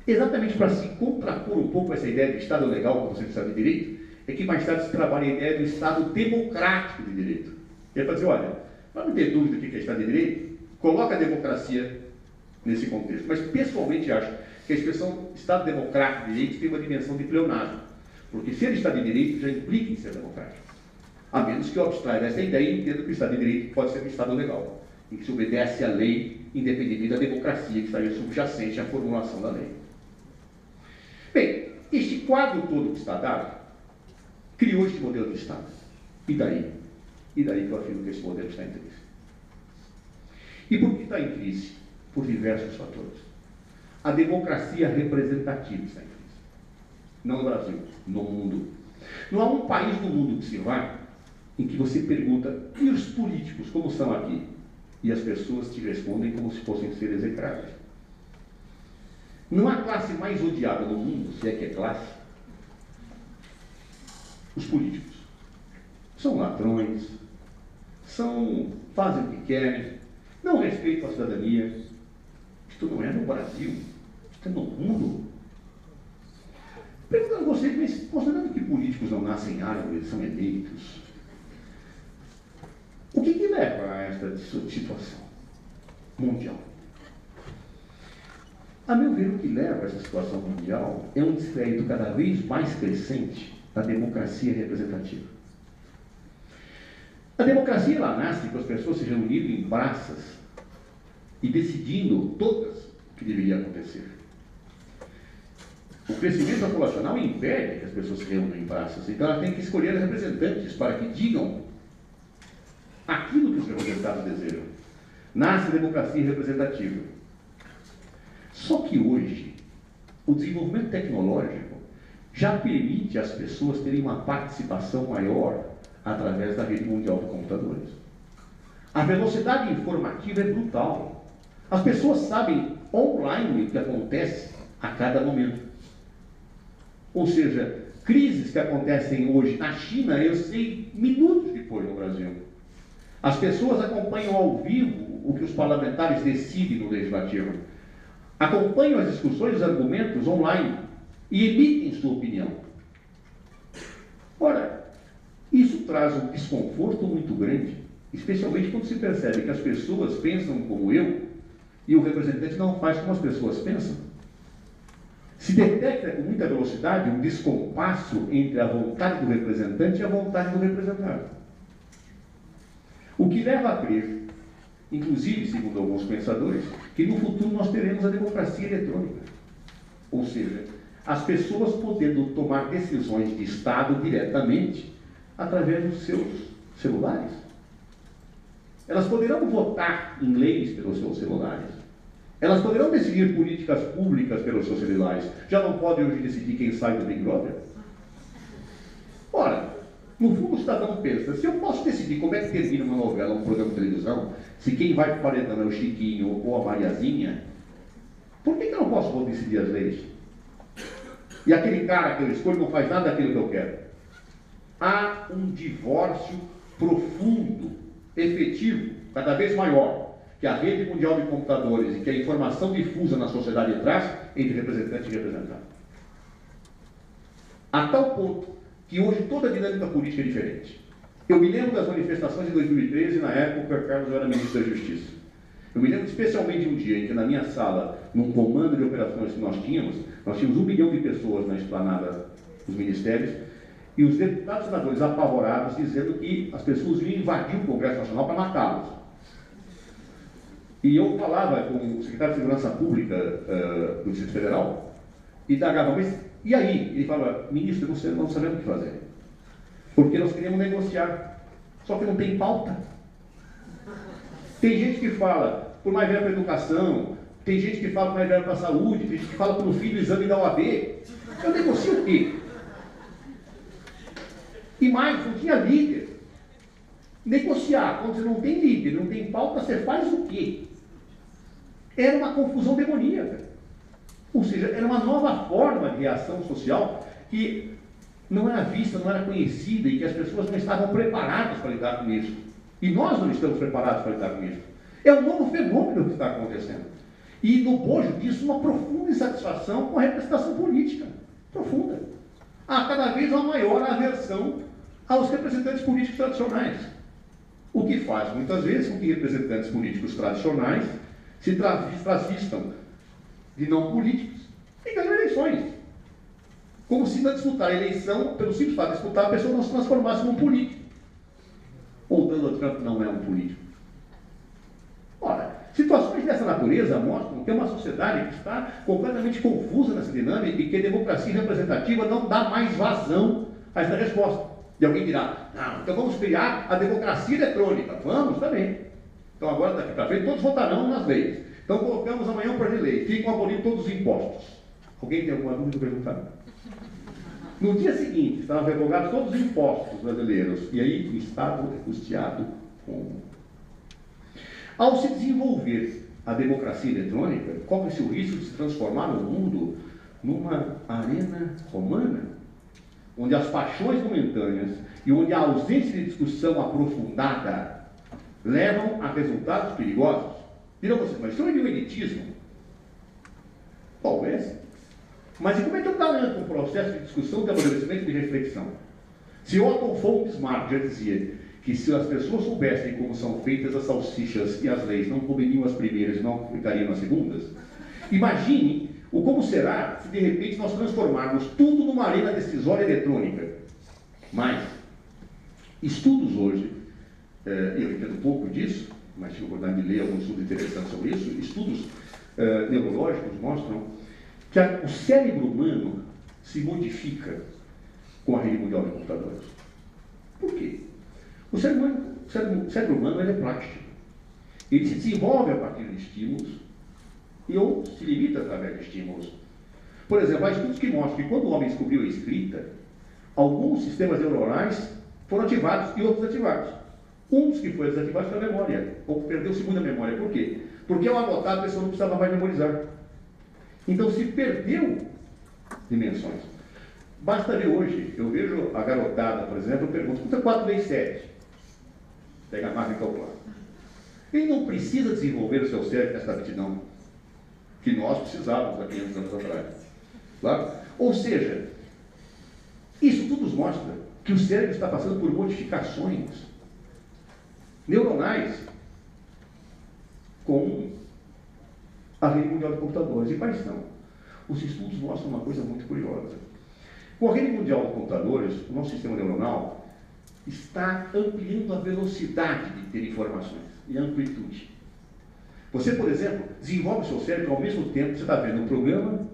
Exatamente para se contrapor um pouco essa ideia de Estado legal como conceito de Estado de Direito, é que mais tarde se trabalha a ideia do Estado democrático de direito. E é para dizer, olha, para não ter dúvida do que é Estado de Direito, coloca a democracia nesse contexto. Mas pessoalmente acho que a expressão Estado democrático de direito tem uma dimensão de pleonasmo. Porque ser Estado de Direito já implica em ser democrático. A menos que eu abstraia dessa ideia e entenda que o Estado de Direito pode ser um Estado legal, em que se obedece à lei, independente da democracia que estaria subjacente à formulação da lei. Bem, este quadro todo que está dado criou este modelo de Estado. E daí? E daí que eu afirmo que esse modelo está em crise. E por que está em crise? Por diversos fatores. A democracia representativa está em crise. Não no Brasil, no mundo. Não há um país no mundo que se vá em que você pergunta, e os políticos, como são aqui? E as pessoas te respondem como se fossem seres execráveis. Não há classe mais odiada no mundo, se é que é classe, os políticos. São ladrões, fazem o que querem, não respeitam a cidadania. Isto não é no Brasil, isto é no mundo. Perguntando a vocês, mas considerando que políticos não nascem árvores, são eleitos, o que leva a esta situação mundial? A meu ver, o que leva a essa situação mundial é um descrédito cada vez mais crescente da democracia representativa. A democracia ela nasce com as pessoas se reunindo em praças e decidindo todas o que deveria acontecer. O crescimento populacional impede que as pessoas se reúnam em praças, então ela tem que escolher representantes para que digam aquilo que os representados desejam. Nasce a democracia representativa. Só que hoje, o desenvolvimento tecnológico já permite às pessoas terem uma participação maior através da rede mundial de computadores. A velocidade informativa é brutal. As pessoas sabem online o que acontece a cada momento. Ou seja, crises que acontecem hoje na China, eu sei minutos depois no Brasil. As pessoas acompanham ao vivo o que os parlamentares decidem no Legislativo. Acompanham as discussões, os argumentos online e emitem sua opinião. Ora, isso traz um desconforto muito grande, especialmente quando se percebe que as pessoas pensam como eu e o representante não faz como as pessoas pensam. Se detecta com muita velocidade um descompasso entre a vontade do representante e a vontade do representado. O que leva a crer, inclusive, segundo alguns pensadores, que no futuro nós teremos a democracia eletrônica. Ou seja, as pessoas podendo tomar decisões de Estado diretamente através dos seus celulares. Elas poderão votar em leis pelos seus celulares. Elas poderão decidir políticas públicas pelos seus celulares. Já não podem hoje decidir quem sai do Big Brother? Ora, no fundo o cidadão pensa, se eu posso decidir como é que termina uma novela, um programa de televisão, se quem vai para o paredão é o Chiquinho ou a Mariazinha, por que eu não posso decidir as leis? E aquele cara que eu escolho não faz nada daquilo que eu quero. Há um divórcio profundo, efetivo, cada vez maior, que a rede mundial de computadores e que a informação difusa na sociedade traz entre representante e representado. A tal ponto que hoje toda a dinâmica política é diferente. Eu me lembro das manifestações de 2013, na época, Carlos era ministro da Justiça. Eu me lembro especialmente de um dia em que na minha sala, num comando de operações que nós tínhamos 1 milhão de pessoas na esplanada dos ministérios, E os deputados e senadores apavorados, dizendo que as pessoas iam invadir o Congresso Nacional para matá-los. E eu falava com o secretário de Segurança Pública do Distrito Federal, e dagava, mas e aí? Ele falava, ministro, não sabemos o que fazer. Porque nós queríamos negociar. Só que não tem pauta. Tem gente que fala por mais verba para educação, tem gente que fala por mais verba para a saúde, tem gente que fala pelo fim do exame da OAB. Eu negocio o quê? E mais, não tinha líder. Negociar, quando você não tem líder, não tem pauta, você faz o quê? Era uma confusão demoníaca. Ou seja, era uma nova forma de reação social que não era vista, não era conhecida e que as pessoas não estavam preparadas para lidar com isso. E nós não estamos preparados para lidar com isso. É um novo fenômeno que está acontecendo. E no bojo disso, uma profunda insatisfação com a representação política. Profunda. Há cada vez uma maior aversão aos representantes políticos tradicionais. O que faz, muitas vezes, com que representantes políticos tradicionais se travestam de não políticos e ganham eleições. Como se na disputar a eleição, pelo simples fato de disputar, a pessoa não se transformasse num político. Ou Donald Trump não é um político. Ora, situações dessa natureza mostram que é uma sociedade que está completamente confusa nessa dinâmica e que a democracia representativa não dá mais vazão a essa resposta. E alguém dirá, não, então vamos criar a democracia eletrônica. Vamos também. Então agora, daqui para frente, todos votarão nas leis. Então colocamos amanhã um projeto de lei, ficam abolidos todos os impostos. Alguém tem alguma dúvida para perguntar? No dia seguinte, estavam revogados todos os impostos brasileiros. E aí o Estado é custeado como? Ao se desenvolver a democracia eletrônica, corre-se o risco de se transformar o mundo numa arena romana, onde as paixões momentâneas e onde a ausência de discussão aprofundada levam a resultados perigosos. Dirão você, mas isso é um elitismo? Talvez. Mas e como é que eu garanto um processo de discussão, de amadurecimento e de reflexão? Se Otto von Bismarck já dizia que se as pessoas soubessem como são feitas as salsichas e as leis, não comeriam as primeiras e não ficariam as segundas, imagine o como será se de repente nós transformarmos tudo numa arena decisória eletrônica. Mas, estudos hoje, eu entendo pouco disso, mas tive a oportunidade de ler alguns estudos interessantes sobre isso, estudos neurológicos mostram que o cérebro humano se modifica com a rede mundial de computadores. Por quê? O cérebro humano ele é plástico. Ele se desenvolve a partir de estímulos e ou se limita através de estímulos. Por exemplo, há estudos que mostram que quando o homem descobriu a escrita, alguns sistemas neuronais foram ativados e outros desativados. Um dos que foi desativado foi a memória, ou perdeu-se muito a memória. Por quê? Porque ao anotar a pessoa não precisava mais memorizar. Então se perdeu dimensões. Basta ver hoje, eu vejo a garotada, por exemplo, eu pergunto, quanto é 4 vezes 7? Pega a máquina e calcula. Ele não precisa desenvolver o seu cérebro nessa aptidão que nós precisávamos há 500 anos atrás. Claro? Ou seja, isso tudo nos mostra que o cérebro está passando por modificações neuronais com a rede mundial de computadores. E quais são? Os estudos mostram uma coisa muito curiosa. Com a rede mundial de computadores, o nosso sistema neuronal está ampliando a velocidade de ter informações e a amplitude. Você, por exemplo, desenvolve o seu cérebro ao mesmo tempo que você está vendo um programa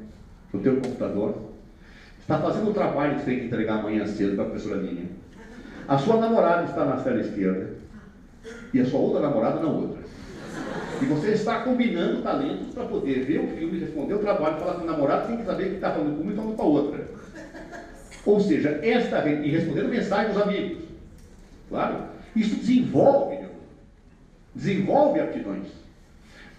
no teu computador, está fazendo o trabalho que você tem que entregar amanhã cedo para a professora Nina. A sua namorada está na tela esquerda e a sua outra namorada na outra. E você está combinando talentos para poder ver o filme, responder o trabalho, falar com o namorado, tem que saber que está falando com uma e falando com a outra. Ou seja, e respondendo mensagem dos amigos. Claro, isso desenvolve aptidões.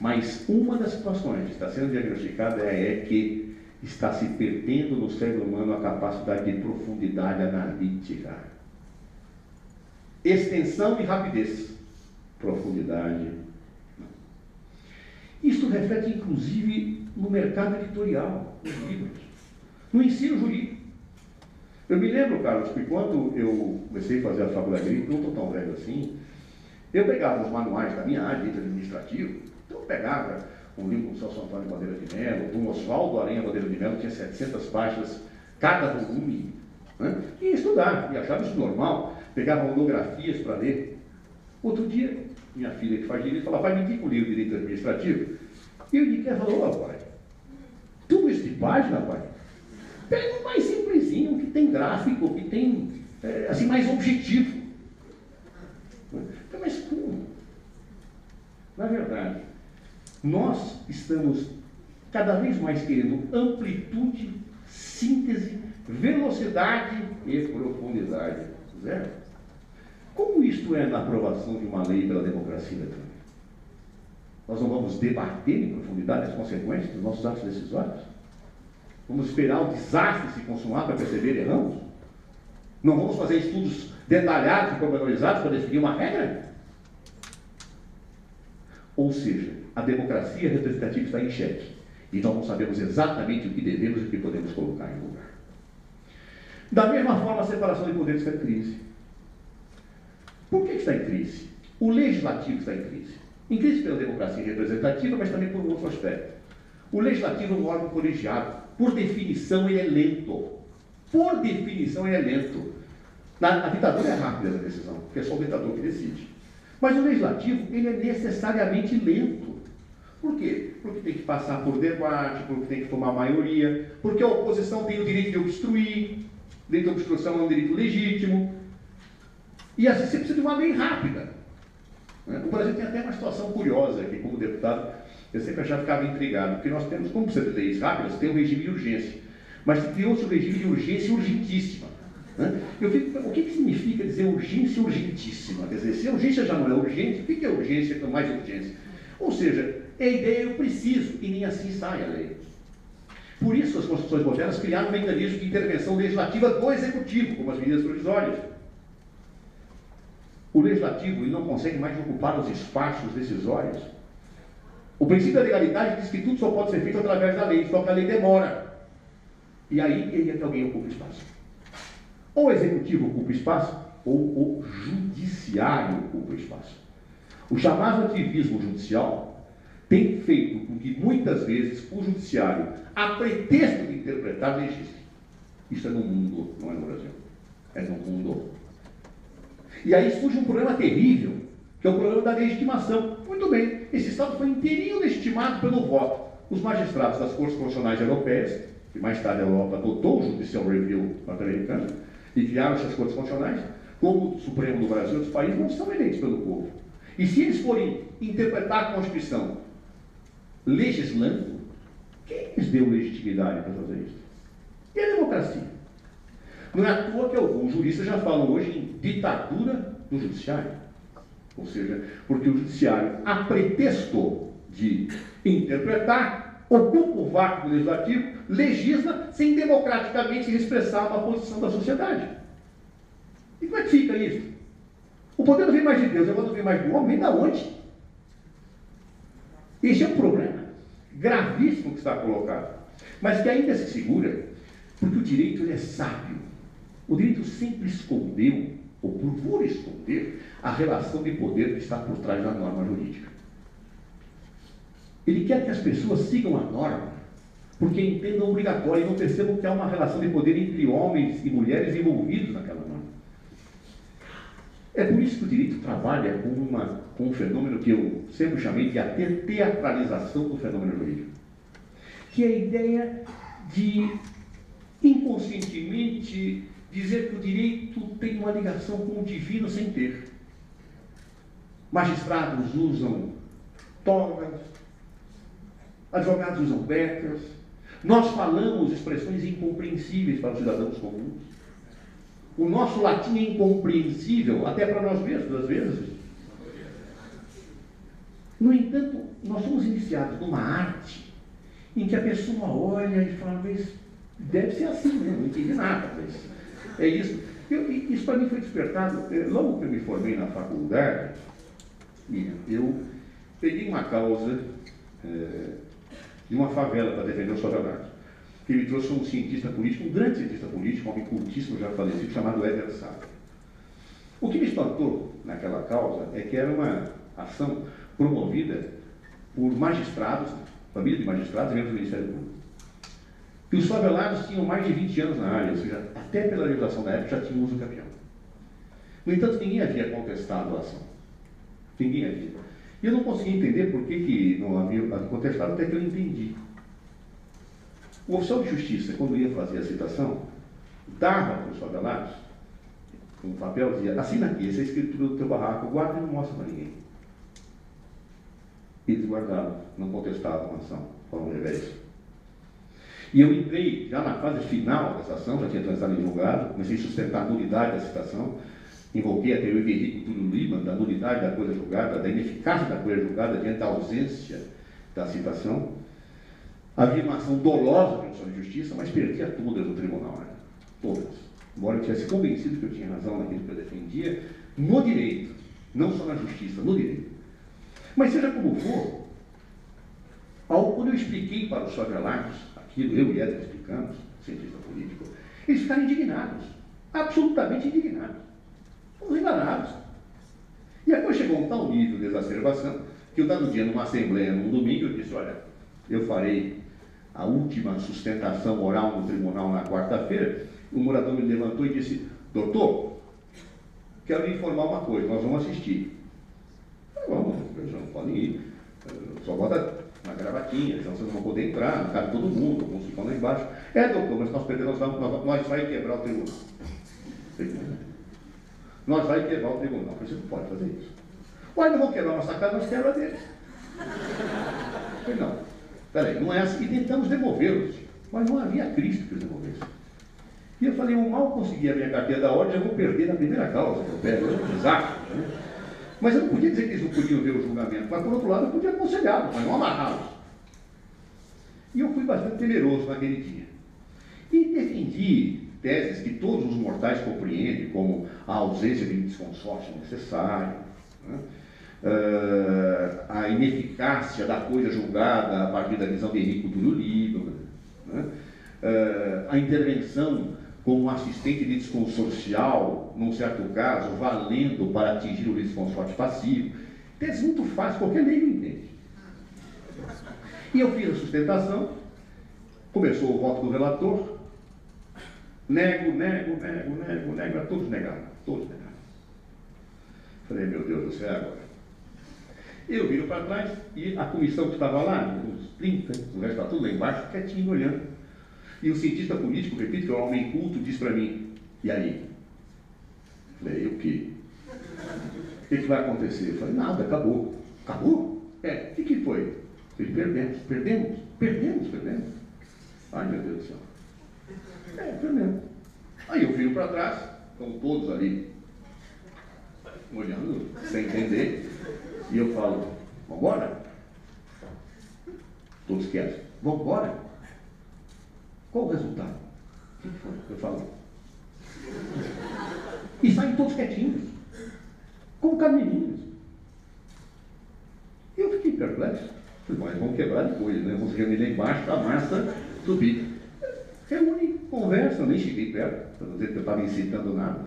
Mas uma das situações que está sendo diagnosticada é que está se perdendo no cérebro humano a capacidade de profundidade analítica. Extensão e rapidez. Profundidade. Não. Isso reflete, inclusive, no mercado editorial, nos livros, no ensino jurídico. Eu me lembro, Carlos, que quando eu comecei a fazer a faculdade de Direito, não estou tão velho assim, eu pegava os manuais da minha área de administrativo, então eu pegava um livro do Celso Antônio Bandeira de Mello, do Oswaldo Aranha Bandeira de Mello, tinha 700 páginas, cada volume, né? Ia estudar, e achava isso normal, pegava monografias para ler. Outro dia, minha filha que faz direito, falava, pai, me indica o livro de direito administrativo. E eu indiquei, ela falou, pai, tudo isso de página, pai? Pega um mais simplesinho, que tem gráfico, que tem, assim, mais objetivo. Então, mas como? Na verdade, nós estamos cada vez mais querendo amplitude, síntese, velocidade e profundidade. Zero. Como isto é na aprovação de uma lei pela democracia eletrônica? Nós não vamos debater em profundidade as consequências dos nossos atos decisórios? Vamos esperar o desastre se consumar para perceber erramos? Não vamos fazer estudos detalhados e pormenorizados para definir uma regra? Ou seja, a democracia representativa está em xeque. E nós não sabemos exatamente o que devemos e o que podemos colocar em lugar. Da mesma forma, a separação de poderes está em crise. Por que está em crise? O legislativo está em crise. Em crise pela democracia representativa, mas também por um outro aspecto. O legislativo é um órgão colegiado. Por definição, ele é lento. Por definição, ele é lento. Na ditadura é rápida essa decisão, porque é só o ditador que decide. Mas o legislativo, ele é necessariamente lento. Por quê? Porque tem que passar por debate, porque tem que tomar maioria, porque a oposição tem o direito de obstruir, o direito de obstrução é um direito legítimo. E assim você precisa de uma lei rápida. O Brasil tem até uma situação curiosa aqui, como deputado, eu sempre achava que ficava intrigado, porque nós temos, como precisa de leis rápidas, tem um regime de urgência. Mas criou-se um regime de urgência urgentíssima. O que significa dizer urgência urgentíssima? Quer dizer, se a urgência já não é urgente, o que é urgência com mais urgência? Ou seja, a ideia eu preciso, e nem assim sai a lei. Por isso as constituições modernas criaram um mecanismo de intervenção legislativa do executivo, como as medidas provisórias. O legislativo ele não consegue mais ocupar os espaços decisórios. O princípio da legalidade diz que tudo só pode ser feito através da lei, só que a lei demora. E aí é que alguém ocupa espaço. Ou o executivo ocupa espaço, ou o judiciário ocupa espaço. O chamado ativismo judicial tem feito com que muitas vezes o judiciário, a pretexto de interpretar, legisle. Isso é no mundo, não é no Brasil. É no mundo. E aí surge um problema terrível, que é o problema da legitimação. Muito bem, esse Estado foi inteirinho legitimado pelo voto. Os magistrados das Cortes Constitucionais Europeias, que mais tarde a Europa adotou o Judicial Review norte-americano, e criaram essas Cortes Constitucionais, como o Supremo do Brasil e outros países, não são eleitos pelo povo. E se eles forem interpretar a Constituição legislando, quem lhes deu legitimidade para fazer isso? E a democracia? Não é à toa que alguns juristas já falam hoje em ditadura do judiciário. Ou seja, porque o judiciário, a pretexto de interpretar, ocupa o vácuo legislativo, legisla sem democraticamente expressar uma posição da sociedade. E como é que fica isso? O poder não vem mais de Deus, agora não vem mais do homem, vem da onde? Esse é um problema gravíssimo que está colocado, mas que ainda se segura, porque o direito ele é sábio. O direito sempre escondeu, ou procura esconder, a relação de poder que está por trás da norma jurídica. Ele quer que as pessoas sigam a norma, porque entendam obrigatório e não percebam que há uma relação de poder entre homens e mulheres envolvidos naquela norma. É por isso que o direito trabalha com um fenômeno que eu sempre chamei de a teatralização do fenômeno jurídico, que é a ideia de, inconscientemente, dizer que o direito tem uma ligação com o divino sem ter. Magistrados usam togas, advogados usam becas, nós falamos expressões incompreensíveis para os cidadãos comuns. O nosso latim é incompreensível até para nós mesmos, às vezes. No entanto, nós somos iniciados numa arte em que a pessoa olha e fala, mas deve ser assim, né? Não entendi nada, mas é isso. Isso para mim foi despertado, logo que eu me formei na faculdade, eu peguei uma causa de uma favela para defender os favelados. Que me trouxe um cientista político, um grande cientista político, um homem cultíssimo já falecido, chamado Éder Sá. O que me espantou naquela causa é que era uma ação promovida por magistrados, família de magistrados e membros do Ministério Público, que os favelados tinham mais de 20 anos na área, ou seja, até pela legislação da época já tinham uso capião. No entanto, ninguém havia contestado a ação. Ninguém havia. E eu não conseguia entender por que não havia contestado, até que eu entendi. O oficial de justiça, quando ia fazer a citação, dava para os favelados um papel, dizia, assina aqui, essa é a escritura do teu barraco, guarda e não mostra para ninguém. Eles guardavam, não contestavam a ação, foram reveres. E eu entrei, já na fase final dessa ação, já tinha transitado em julgado, comecei a sustentar a nulidade da citação, invoquei a teoria de Henrique Túlio Lima, da nulidade da coisa julgada, da ineficácia da coisa julgada diante da ausência da citação. Havia uma ação dolosa pela Comissão de Justiça, mas perdia todas no tribunal, né? Todas. Embora eu tivesse convencido que eu tinha razão naquilo que eu defendia, no direito, não só na justiça, no direito. Mas seja como for, quando eu expliquei para os favelados, aquilo, eu e Éder explicamos, cientista político, eles ficaram indignados, absolutamente indignados, foram enganados. E agora chegou a um tal nível de exacerbação, que eu, dado dia numa assembleia, num domingo, eu disse, olha, eu farei a última sustentação oral no tribunal na quarta-feira. O morador me levantou e disse, doutor, quero lhe informar uma coisa, nós vamos assistir. Vamos, não podem ir, só bota uma gravatinha, senão vocês não vão poder entrar, não cabe todo mundo, alguns ficam lá embaixo. Doutor, mas nós perdemos, nós vamos quebrar o tribunal. Nós vamos quebrar o tribunal, você não pode fazer isso. Uai, não vão quebrar a nossa casa, nós quebra deles. Não, peraí, não é assim, e tentamos demovê-los, mas não havia Cristo que os demovesse. E eu falei, eu mal consegui a minha carteira da ordem, já vou perder na primeira causa que eu pego, é um desastre, né? Mas eu não podia dizer que eles não podiam ver o julgamento, mas por outro lado eu podia aconselhá-los, mas não amarrá-los. E eu fui bastante temeroso naquele dia. E defendi teses que todos os mortais compreendem, como a ausência de desconsórcio necessário, né? A ineficácia da coisa julgada a partir da visão de Henrique Túlio Lima, né? A intervenção como assistente de desconsorcial, num certo caso, valendo para atingir o desconsorte passivo. Teses muito fácil, qualquer leigo entende. E eu fiz a sustentação, começou o voto do relator, nego, todos negaram, todos negaram. Falei, meu Deus do céu, agora. Eu viro para trás e a comissão que estava lá, uns 30, o resto está tudo lá embaixo, quietinho, olhando. E o cientista político, repito, que é um homem culto, diz para mim, e aí? Falei, o quê? O que vai acontecer? Eu falei, nada, acabou. Acabou? O que foi? Falei, perdemos. Ai, meu Deus do céu. Perdemos. Aí eu viro para trás, estão todos ali, olhando, sem entender, e eu falo, vamos embora? Todos quietos, vamos embora? Qual o resultado? O que foi? Eu falo. E saem todos quietinhos, como carneirinhos. E eu fiquei perplexo. Falei, mas vamos quebrar depois, né? Vamos reunir lá embaixo, a massa subir. Reúne, conversa, eu nem cheguei perto, para não dizer que eu estava incitando nada.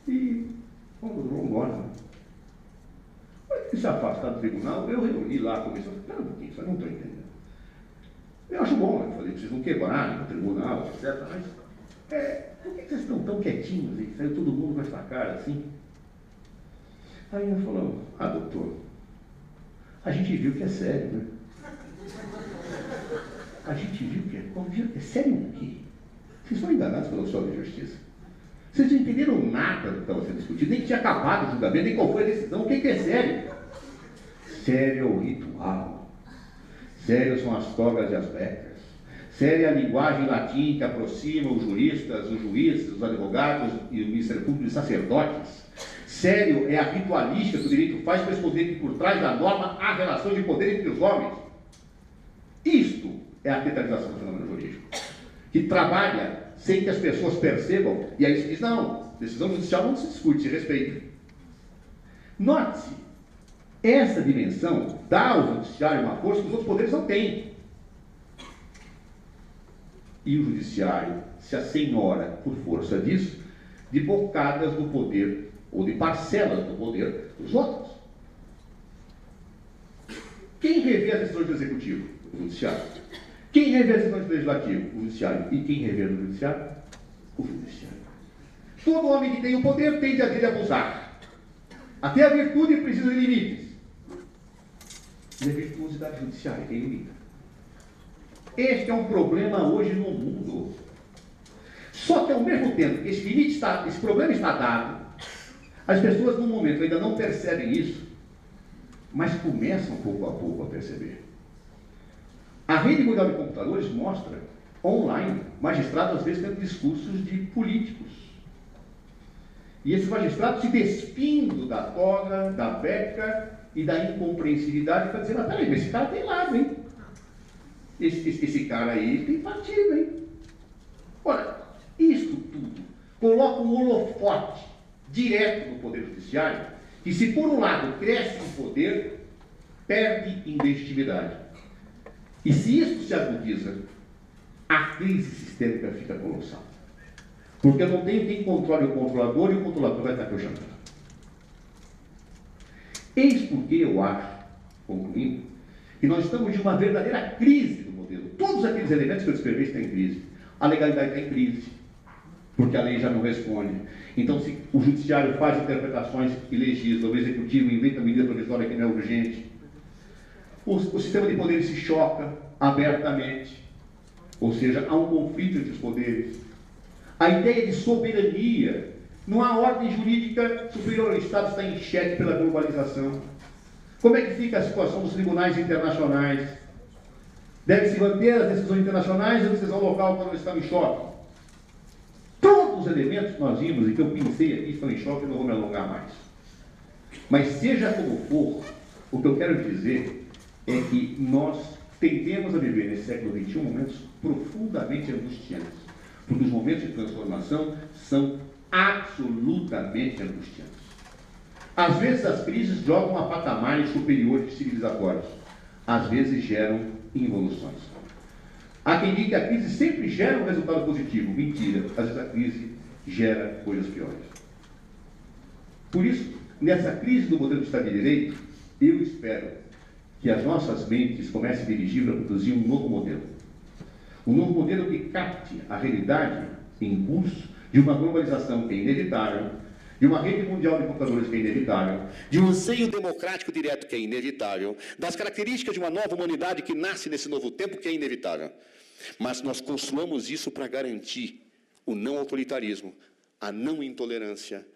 E vamos embora. Mas se afastar do tribunal, eu reuni lá a comissão. Não, isso eu não estou entendendo. Eu acho bom, eu falei, vocês não quebrarem no tribunal, etc. Mas, por que vocês estão tão quietinhos aí? Saiu todo mundo com essa cara assim. Aí ele falou, doutor, a gente viu que é sério, né? A gente viu que é sério o quê? Vocês foram enganados pelo oficial de justiça. Vocês não entenderam nada do que estava sendo discutido, nem que tinha acabado o julgamento, nem qual foi a decisão. O que é sério? Sério é o ritual. Sério são as togas e as becas. Séria é a linguagem latim que aproxima os juristas, os juízes, os advogados e o Ministério Público de sacerdotes. Sério é a ritualística que o direito faz para responder que por trás da norma há relações de poder entre os homens. Isto é a tetanização do fenômeno jurídico, que trabalha sem que as pessoas percebam, e aí se diz, não, decisão judicial não se discute, se respeita. Note-se, essa dimensão dá ao judiciário uma força que os outros poderes não têm. E o judiciário se assenhora, por força disso, de bocadas do poder, ou de parcelas do poder dos outros. Quem revê as decisões do executivo? O judiciário. Quem revê as decisões do Legislativo? O Judiciário. E quem revê o Judiciário? O Judiciário. Todo homem que tem o poder tende a dele abusar. Até a virtude precisa de limites. E a virtuosidade judiciária tem limite. Este é um problema hoje no mundo. Só que ao mesmo tempo que esse problema está dado, as pessoas no momento ainda não percebem isso, mas começam pouco a pouco a perceber. A rede mundial de computadores mostra, online, magistrados às vezes tendo discursos de políticos. E esses magistrados se despindo da toga, da beca e da incompreensibilidade para dizer, peraí, mas esse cara tem lado, hein? Esse cara aí tem partido, hein? Ora, isso tudo coloca um holofote direto no Poder Judiciário, que se por um lado cresce em poder, perde em legitimidade. E se isso se agudiza, a crise sistêmica fica colossal. Porque eu não tenho quem controle o controlador e o controlador vai estar puxando. Eis porque eu acho, concluindo, que nós estamos de uma verdadeira crise do modelo. Todos aqueles elementos que eu descrevi estão em crise. A legalidade está em crise, porque a lei já não responde. Então, se o judiciário faz interpretações e legisla, o executivo inventa medida provisória que não é urgente, o sistema de poderes se choca abertamente, ou seja, há um conflito entre os poderes. A ideia de soberania, não há ordem jurídica superior ao Estado, está em xeque pela globalização. Como é que fica a situação dos tribunais internacionais? Deve-se manter as decisões internacionais e a decisão local quando eles estão em choque? Todos os elementos que nós vimos e que eu pensei aqui estão em choque, eu não vou me alongar mais. Mas seja como for, o que eu quero dizer é que nós tendemos a viver nesse século XXI momentos profundamente angustiantes, porque os momentos de transformação são absolutamente angustiantes. Às vezes as crises jogam a patamares superiores civilizatórios, às vezes geram involuções. Há quem diga que a crise sempre gera um resultado positivo. Mentira, às vezes a crise gera coisas piores. Por isso, nessa crise do modelo de Estado de Direito, eu espero que as nossas mentes comecem a dirigir para produzir um novo modelo. Um novo modelo que capte a realidade em curso de uma globalização que é inevitável, de uma rede mundial de computadores que é inevitável, de um anseio democrático direto que é inevitável, das características de uma nova humanidade que nasce nesse novo tempo que é inevitável. Mas nós construamos isso para garantir o não autoritarismo, a não intolerância,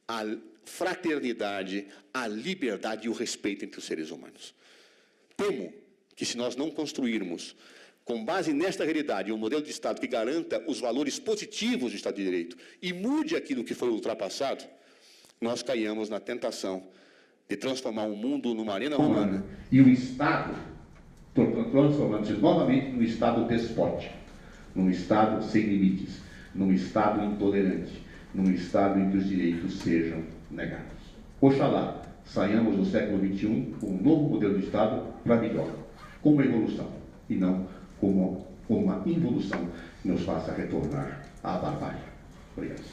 a fraternidade, a liberdade e o respeito entre os seres humanos. Temo que se nós não construirmos, com base nesta realidade, um modelo de Estado que garanta os valores positivos do Estado de Direito e mude aquilo que foi ultrapassado, nós caiamos na tentação de transformar o mundo numa arena humana e o Estado transformando-se novamente num Estado despótico, num Estado sem limites, num Estado intolerante, num Estado em que os direitos sejam negados. Oxalá saiamos do século XXI com um novo modelo de Estado para melhor, com uma evolução, e não como uma involução que nos faça retornar à barbárie. Obrigado.